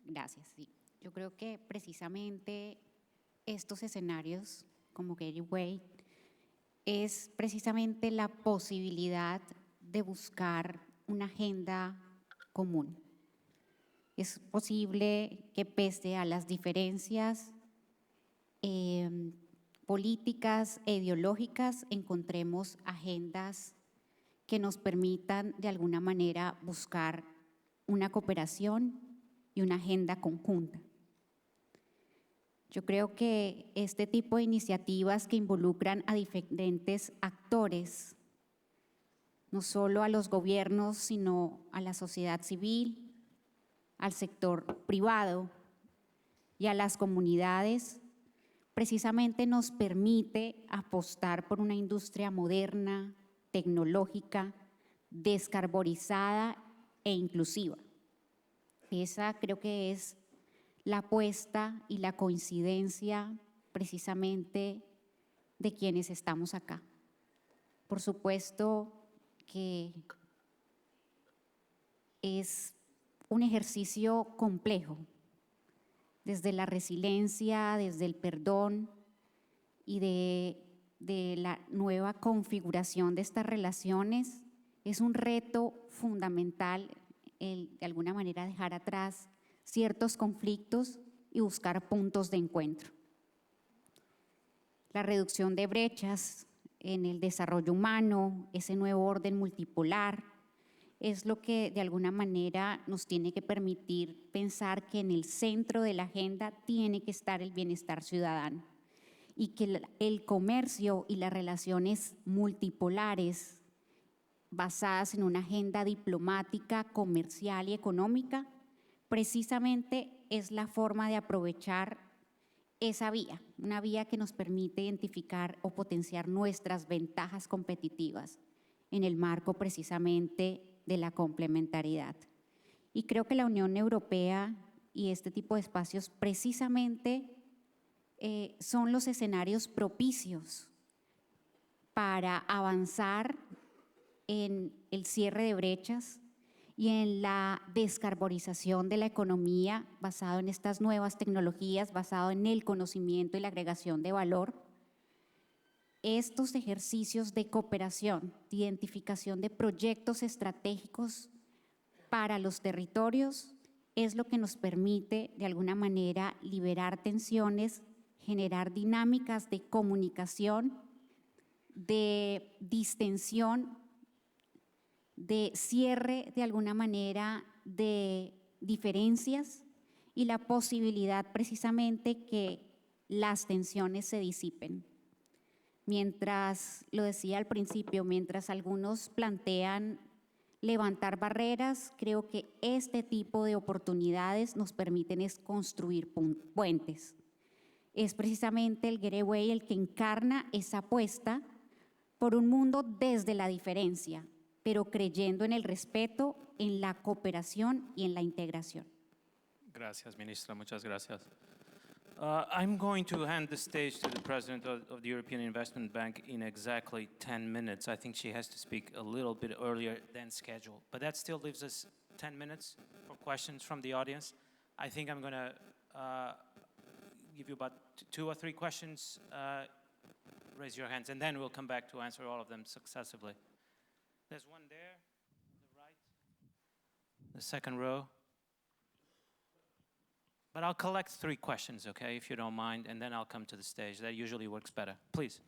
Gracias, sí. Yo creo que precisamente estos escenarios, como Gateway, es precisamente la posibilidad de buscar una agenda común. Es posible que pese a las diferencias políticas e ideológicas encontremos agendas que nos permitan de alguna manera buscar una cooperación y una agenda conjunta. Yo creo que este tipo de iniciativas que involucran a diferentes actores, no solo a los gobiernos, sino a la sociedad civil, al sector privado y a las comunidades, precisamente nos permite apostar por una industria moderna, tecnológica, descarbonizada e inclusiva. Esa creo que es la apuesta y la coincidencia precisamente de quienes estamos acá. Por supuesto que es un ejercicio complejo, desde la resiliencia, desde el perdón y de la nueva configuración de estas relaciones. Es un reto fundamental el, de alguna manera, dejar atrás ciertos conflictos y buscar puntos de encuentro. La reducción de brechas en el desarrollo humano, ese nuevo orden multipolar, es lo que de alguna manera nos tiene que permitir pensar que en el centro de la agenda tiene que estar el bienestar ciudadano y que el comercio y las relaciones multipolares basadas en una agenda diplomática, comercial y económica precisamente es la forma de aprovechar esa vía, una vía que nos permite identificar o potenciar nuestras ventajas competitivas en el marco precisamente de la complementariedad. Y creo que la Unión Europea y este tipo de espacios precisamente son los escenarios propicios para avanzar en el cierre de brechas y en la descarbonización de la economía basado en estas nuevas tecnologías, basado en el conocimiento y la agregación de valor. Estos ejercicios de cooperación, de identificación de proyectos estratégicos para los territorios, es lo que nos permite, de alguna manera, liberar tensiones, generar dinámicas de comunicación, de distensión, de cierre, de alguna manera, de diferencias y la posibilidad precisamente que las tensiones se disipen. Mientras, lo decía al principio, mientras algunos plantean levantar barreras, creo que este tipo de oportunidades nos permiten es construir puentes. Es precisamente el Getaway el que encarna esa apuesta por un mundo desde la diferencia, pero creyendo en el respeto, en la cooperación y en la integración. Gracias, Ministra. Muchas gracias. I'm going to hand the stage to the President of the European Investment Bank in exactly 10 minutes. I think she has to speak a little bit earlier than scheduled, but that still leaves us 10 minutes for questions from the audience. I think I'm going to give you about 2 or 3 questions. Raise your hands, and then we'll come back to answer all of them successively. There's one there, on the right, the second row. But I'll collect 3 questions, okay, if you don't mind, and then I'll come to the stage. That usually works better. Please.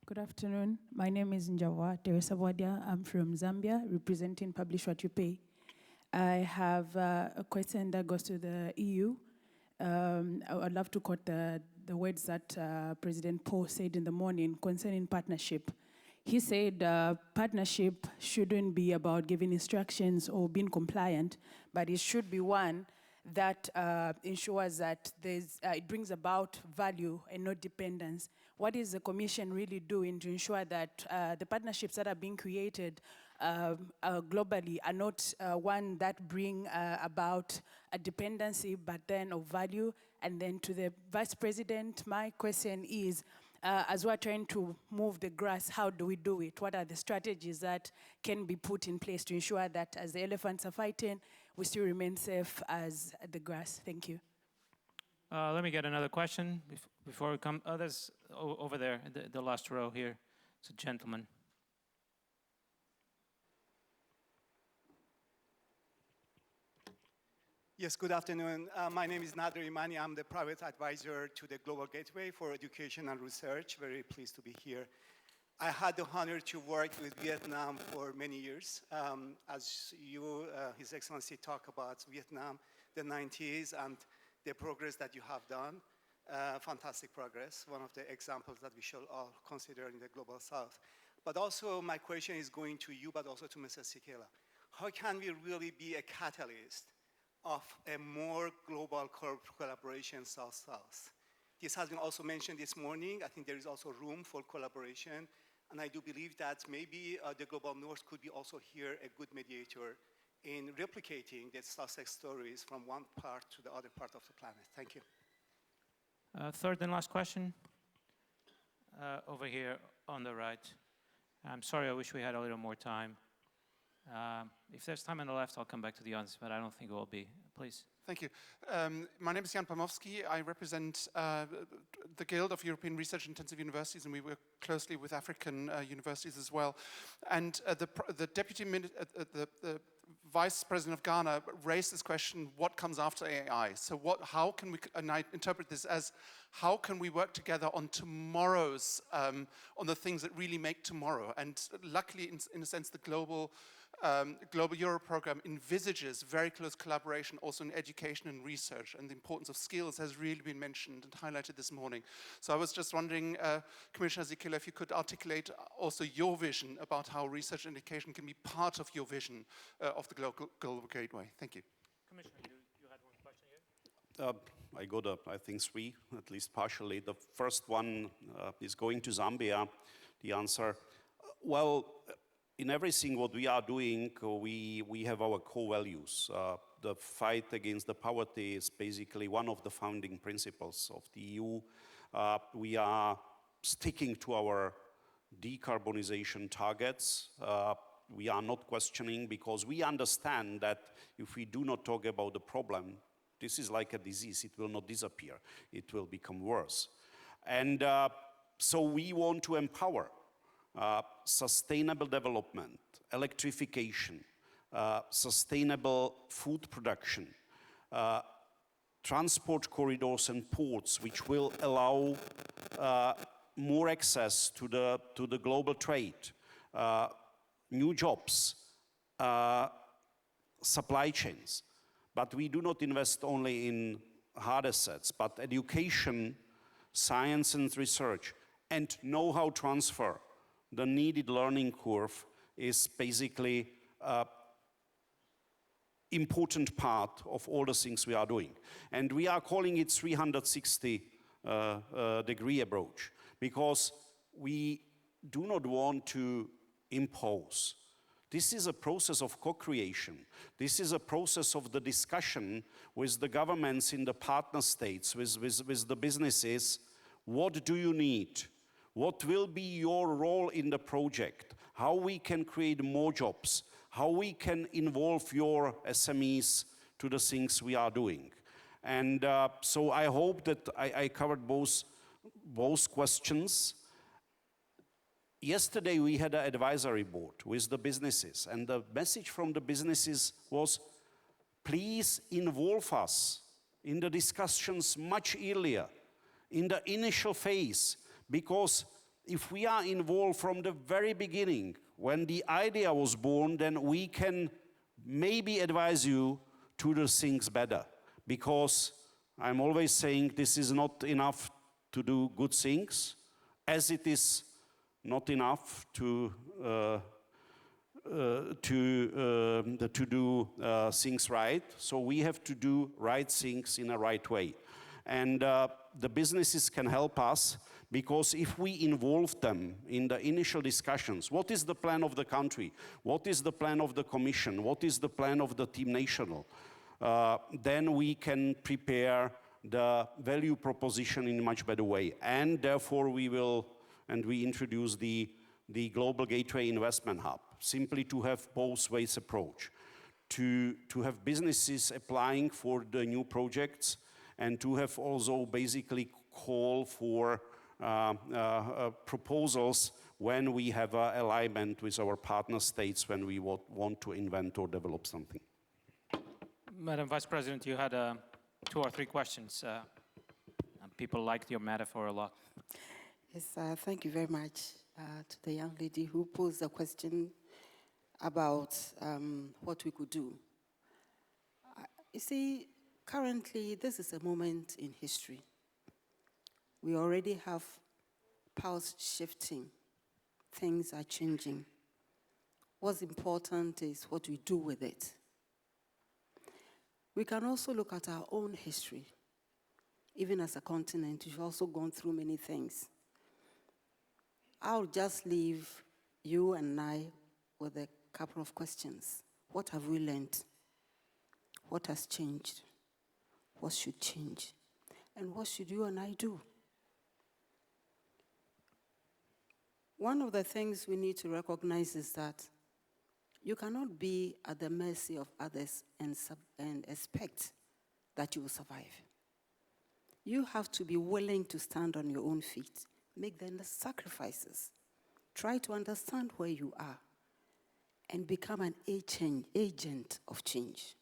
Good afternoon. My name is Njawa Teresa Wadia. I'm from Zambia, representing Publish What You Pay. I have a question that goes to the EU. I'd love to quote the words that President Paul said in the morning concerning partnership. He said partnership shouldn't be about giving instructions or being compliant, but it should be one that ensures that it brings about value and not dependence. What is the Commission really doing to ensure that the partnerships that are being created globally are not one that bring about a dependency, but then of value? And then to the Vice President, my question is, as we're trying to move the grass, how do we do it? What are the strategies that can be put in place to ensure that as the elephants are fighting, we still remain safe as the grass? Thank you. Let me get another question before we come. There's over there, the last row here. It's a gentleman. Yes, good afternoon. My name is Nader Imani. I'm the private advisor to the Global Gateway for Education and Research. Very pleased to be here. I had the honor to work with Vietnam for many years. As you, His Excellency, talk about Vietnam, the 90s, and the progress that you have done. Fantastic progress, one of the examples that we should all consider in the Global South. But also my question is going to you, but also to Mrs. Sikela. How can we really be a catalyst of a more global collaboration South-South? This has been also mentioned this morning. I think there is also room for collaboration. And I do believe that maybe the Global North could be also here a good mediator in replicating the success stories from one part to the other part of the planet. Thank you. Third and last question. Over here on the right. I'm sorry, I wish we had a little more time. If there's time on the left, I'll come back to the audience, but I don't think it will be. Please. Thank you. My name is Jan Pamowski. I represent the Guild of European Research Intensive Universities, and we work closely with African universities as well. And the Vice President of Ghana raised this question, what comes after AI? So how can we, and I interpret this as, how can we work together on tomorrow's, on the things that really make tomorrow? And luckily, in a sense, the Global Euro program envisages very close collaboration also in education and research, and the importance of skills has really been mentioned and highlighted this morning. So I was just wondering, Commissioner Sikela, if you could articulate also your vision about how research and education can be part of your vision of the Global Gateway. Thank you. Commissioner, you had one question here? I got, I think, three, at least partially. The first one is going to Zambia. The answer, well, in everything what we are doing, we have our core values. The fight against the poverty is basically one of the founding principles of the EU. We are sticking to our decarbonization targets. We are not questioning, because we understand that if we do not talk about the problem, this is like a disease. It will not disappear. It will become worse. And so we want to empower sustainable development, electrification, sustainable food production, transport corridors and ports, which will allow more access to the global trade, new jobs, supply chains. But we do not invest only in hard assets, but education, science and research, and know-how transfer. The needed learning curve is basically an important part of all the things we are doing. And we are calling it 360-degree approach, because we do not want to impose. This is a process of co-creation. This is a process of the discussion with the governments in the partner states, with the businesses. What do you need? What will be your role in the project? How we can create more jobs? How we can involve your SMEs to the things we are doing? And so I hope that I covered both questions. Yesterday we had an advisory board with the businesses, and the message from the businesses was, please involve us in the discussions much earlier, in the initial phase. Because if we are involved from the very beginning, when the idea was born, then we can maybe advise you to do things better. Because I'm always saying this is not enough to do good things, as it is not enough to do things right. So we have to do right things in a right way. And the businesses can help us, because if we involve them in the initial discussions, what is the plan of the country? What is the plan of the Commission? What is the plan of the Team National? Then we can prepare the value proposition in a much better way. And therefore we introduce the Global Gateway Investment Hub, simply to have both ways approach, to have businesses applying for the new projects, and to have also basically call for proposals when we have alignment with our partner states, when we want to invent or develop something. Madam Vice President, you had 2 or 3 questions. People liked your metaphor a lot. Yes, thank you very much to the young lady who posed a question about what we could do. You see, Currently, this is a moment in history. We already have powers shifting. Things are changing. What's important is what we do with it. We can also look at our own history. Even as a continent, we've also gone through many things. I'll just leave you and I with a couple of questions. What have we learned? What has changed? What should change? And what should you and I do? One of the things we need to recognize is that you cannot be at the mercy of others and expect that you will survive. You have to be willing to stand on your own feet, make the sacrifices, try to understand where you are, and become an agent of change.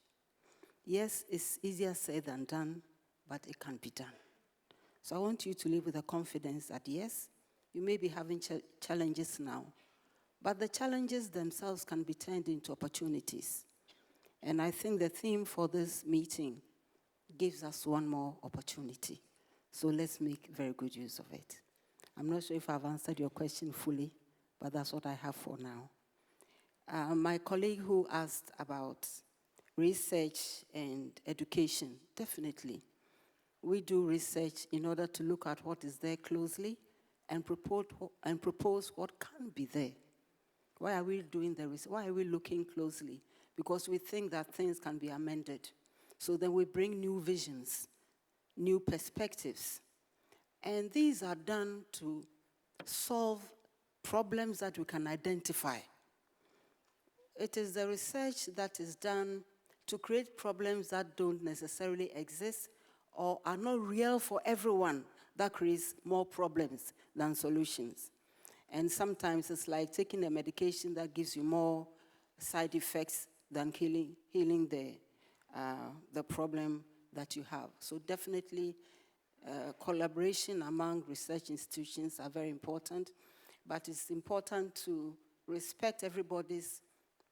Yes, it's easier said than done, but it can be done. So I want you to live with the confidence that yes, you may be having challenges now, but the challenges themselves can be turned into opportunities. And I think the theme for this meeting gives us one more opportunity. So let's make very good use of it. I'm not sure if I've answered your question fully, but that's what I have for now. My colleague who asked about research and education, definitely. We do research in order to look at what is there closely and propose what can be there. Why are we doing the research? Why are we looking closely? Because we think that things can be amended. So then we bring new visions, new perspectives. And these are done to solve problems that we can identify. It is the research that is done to create problems that don't necessarily exist or are not real for everyone that creates more problems than solutions. And sometimes it's like taking a medication that gives you more side effects than healing the problem that you have. So definitely collaboration among research institutions are very important, but it's important to respect everybody's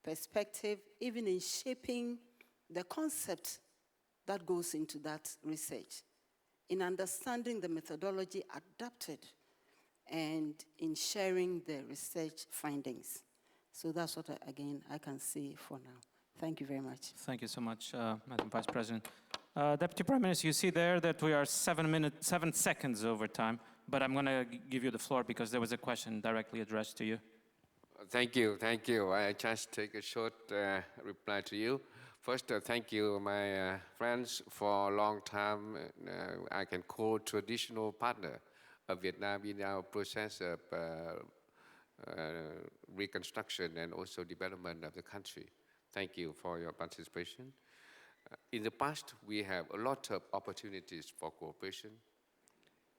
perspective, even in shaping the concept that goes into that research, in understanding the methodology adapted, and in sharing the research findings. So that's what, again, I can say for now. Thank you very much. Thank you so much, Madam Vice President. Deputy Prime Minister, you see there that we are 7 seconds over time, but I'm going to give you the floor because there was a question directly addressed to you. Thank you. I just take a short reply to you. First, thank you, my friends, for a long time. I can call traditional partner of Vietnam in our process of reconstruction and also development of the country. Thank you for your participation. In the past, we have a lot of opportunities for cooperation.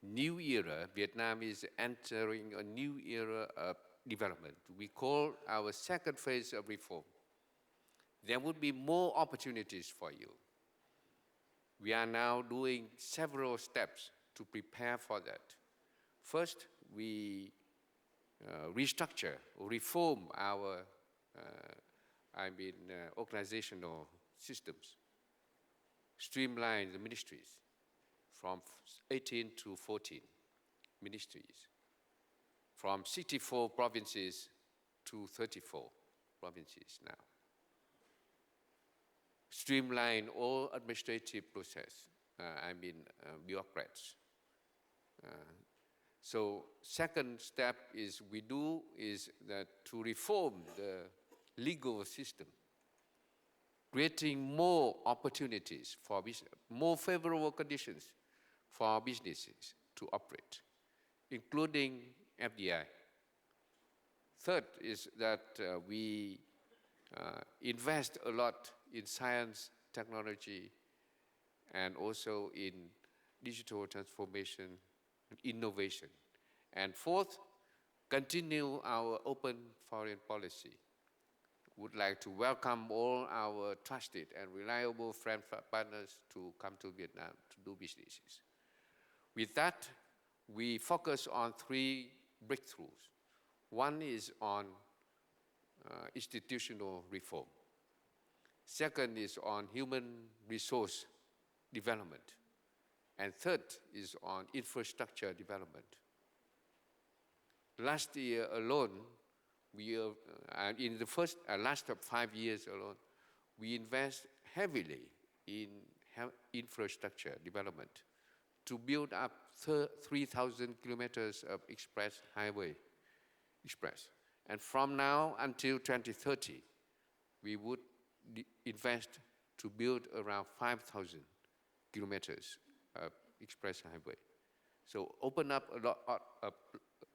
New era, Vietnam is entering a new era of development. We call our second phase of reform. There would be more opportunities for you. We are now doing several steps to prepare for that. First, we restructure, reform our organizational systems, streamline the ministries from 18 to 14 ministries, from 64 provinces to 34 provinces now. Streamline all administrative process, bureaucrats. So second step is that to reform the legal system, creating more opportunities for business, more favorable conditions for our businesses to operate, including FDI. Third is that we invest a lot in science, technology, and also in digital transformation and innovation. And fourth, continue our open foreign policy. Would like to welcome all our trusted and reliable friend partners to come to Vietnam to do businesses. With that, we focus on 3 breakthroughs. One is on institutional reform. Second is on human resource development. And third is on infrastructure development. Last year alone, in the last 5 years alone, we invest heavily in infrastructure development to build up 3,000 kilometers of express. And from now until 2030, we would invest to build around 5,000 kilometers of express highway. So open up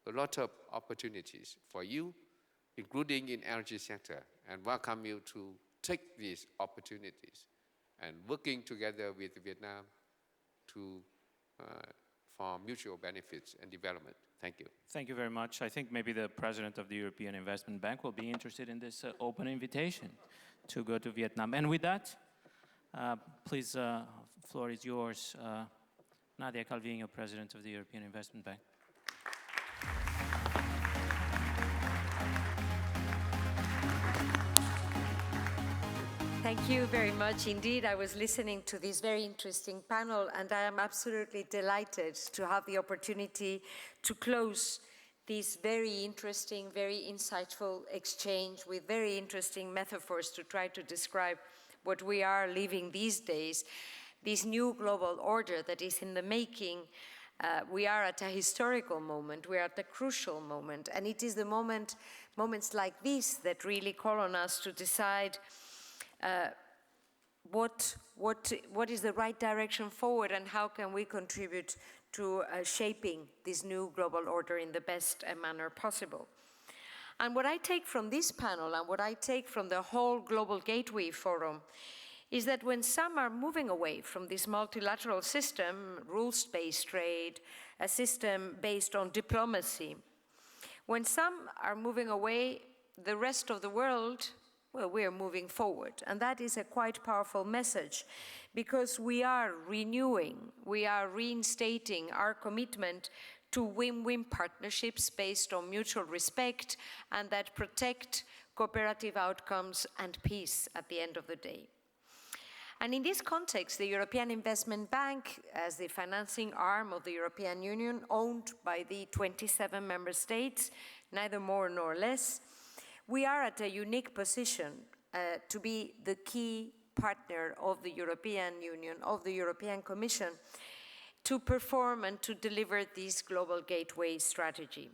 a lot of opportunities for you, including in energy sector, and welcome you to take these opportunities and working together with Vietnam for mutual benefits and development. Thank you. Thank you very much. I think maybe the president of the European Investment Bank will be interested in this open invitation to go to Vietnam. And with that, please, floor is yours. Nadia Calvino, president of the European Investment Bank. Thank you very much indeed. I was listening to this very interesting panel, and I am absolutely delighted to have the opportunity to close this very interesting, very insightful exchange with very interesting metaphors to try to describe what we are living these days, this new global order that is in the making. We are at a historical moment, we are at a crucial moment, and it is the moments like this that really call on us to decide what is the right direction forward and how can we contribute to shaping this new global order in the best manner possible. And what I take from this panel and what I take from the whole Global Gateway Forum is that when some are moving away from this multilateral system, rules-based trade, a system based on diplomacy, when some are moving away, the rest of the world, well, we are moving forward. And that is a quite powerful message because we are renewing, we are reinstating our commitment to win-win partnerships based on mutual respect and that protect cooperative outcomes and peace at the end of the day. And in this context, the European Investment Bank, as the financing arm of the European Union, owned by the 27 member states, neither more nor less, we are at a unique position to be the key partner of the European Union, of the European Commission, to perform and to deliver this global gateway strategy.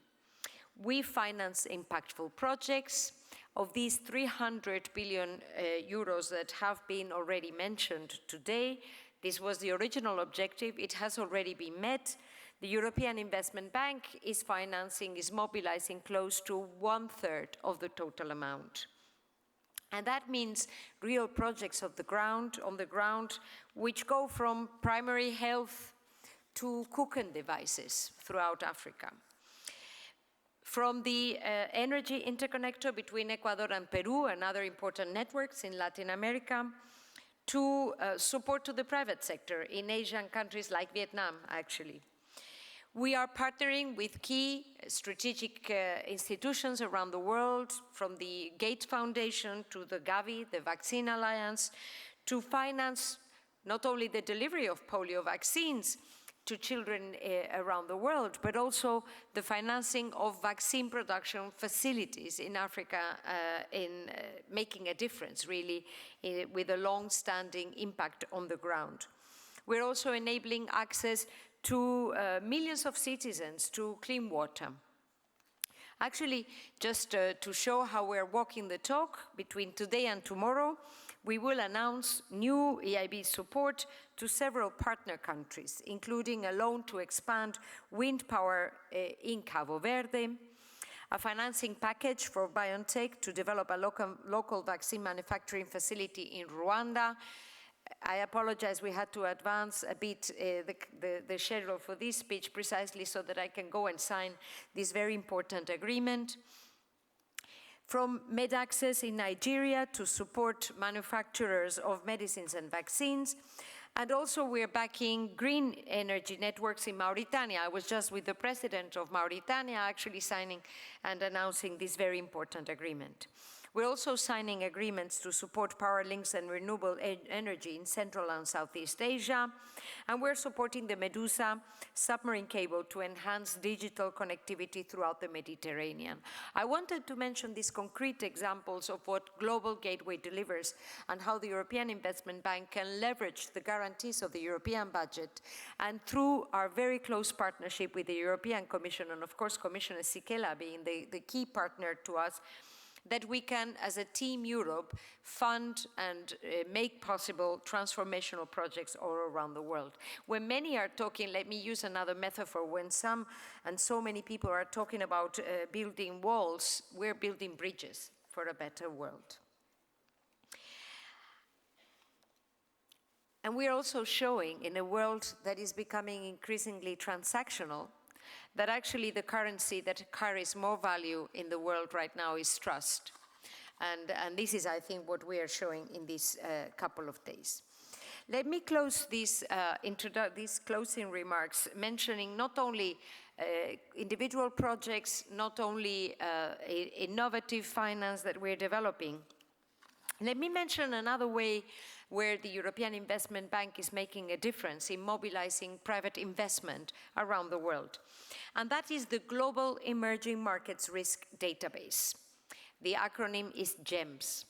We finance impactful projects. Of these 300 billion euros that have been already mentioned today, this was the original objective. It has already been met. The European Investment Bank is mobilizing close to 1/3 of the total amount. And that means real projects on the ground, which go from primary health to cooking devices throughout Africa. From the energy interconnector between Ecuador and Peru and other important networks in Latin America, to support to the private sector in Asian countries like Vietnam, actually. We are partnering with key strategic institutions around the world, from the Gates Foundation to the Gavi, the Vaccine Alliance, to finance not only the delivery of polio vaccines to children around the world, but also the financing of vaccine production facilities in Africa in making a difference, really, with a long-standing impact on the ground. We're also enabling access to millions of citizens to clean water. Actually, just to show how we're walking the talk, between today and tomorrow, we will announce new EIB support to several partner countries, including a loan to expand wind power in Cabo Verde, a financing package for BioNTech to develop a local vaccine manufacturing facility in Rwanda. I apologize, we had to advance a bit the schedule for this speech precisely so that I can go and sign this very important agreement. From MedAccess in Nigeria to support manufacturers of medicines and vaccines. And also we're backing green energy networks in Mauritania. I was just with the president of Mauritania actually signing and announcing this very important agreement. We're also signing agreements to support power links and renewable energy in Central and Southeast Asia. And we're supporting the Medusa submarine cable to enhance digital connectivity throughout the Mediterranean. I wanted to mention these concrete examples of what Global Gateway delivers and how the European Investment Bank can leverage the guarantees of the European budget, and through our very close partnership with the European Commission, and of course Commissioner Sikela being the key partner to us, that we can, as a Team Europe, fund and make possible transformational projects all around the world. When many are talking, let me use another metaphor, when some and so many people are talking about building walls, we're building bridges for a better world. And we're also showing, in a world that is becoming increasingly transactional, that actually the currency that carries more value in the world right now is trust. And this is, I think, what we are showing in these couple of days. Let me close these closing remarks mentioning not only individual projects, not only innovative finance that we're developing. Let me mention another way where the European Investment Bank is making a difference in mobilizing private investment around the world. And that is the Global Emerging Markets Risk Database. The acronym is GEMS.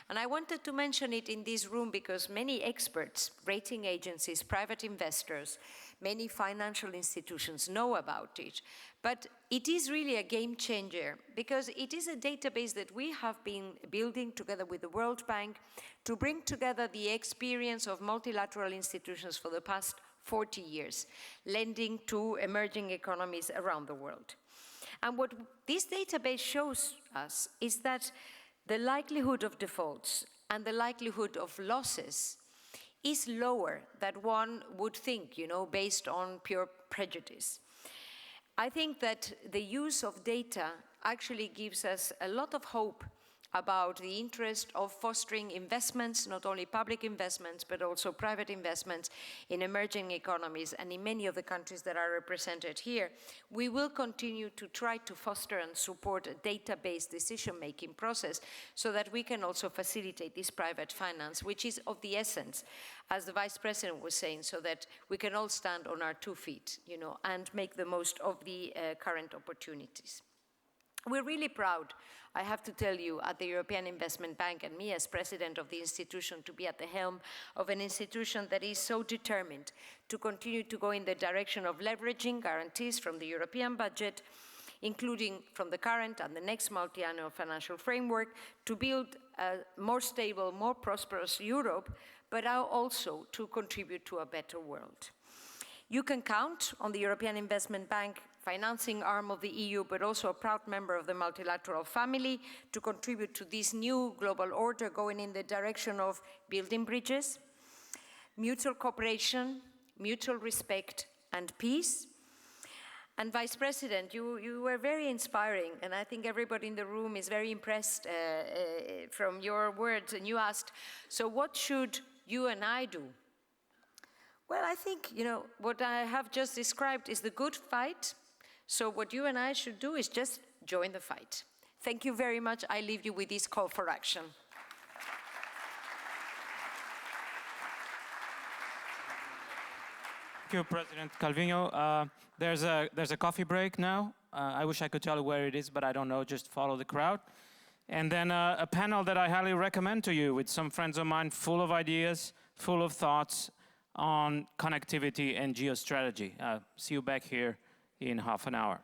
And I wanted to mention it in this room because many experts, rating agencies, private investors, many financial institutions know about it. But it is really a game changer because it is a database that we have been building together with the World Bank to bring together the experience of multilateral institutions for the past 40 years, lending to emerging economies around the world. And what this database shows us is that the likelihood of defaults and the likelihood of losses is lower than one would think, based on pure prejudice. I think that the use of data actually gives us a lot of hope about the interest of fostering investments, not only public investments, but also private investments in emerging economies and in many of the countries that are represented here. We will continue to try to foster and support a data-based decision-making process so that we can also facilitate this private finance, which is of the essence, as the Vice President was saying, so that we can all stand on our 2 feet, and make the most of the current opportunities. We're really proud, I have to tell you, at the European Investment Bank and me as president of the institution to be at the helm of an institution that is so determined to continue to go in the direction of leveraging guarantees from the European budget, including from the current and the next multi-annual financial framework, to build a more stable, more prosperous Europe, but also to contribute to a better world. You can count on the European Investment Bank financing arm of the EU, but also a proud member of the multilateral family, to contribute to this new global order going in the direction of building bridges, mutual cooperation, mutual respect, and peace. And Vice President, you were very inspiring, and I think everybody in the room is very impressed from your words, and you asked, so what should you and I do? Well, I think, what I have just described is the good fight. So what you and I should do is just join the fight. Thank you very much. I leave you with this call for action. Thank you, President Calviño. There's a coffee break now. I wish I could tell you where it is, but I don't know. Just follow the crowd. And then a panel that I highly recommend to you with some friends of mine full of ideas, full of thoughts on connectivity and geostrategy. See you back here in half an hour.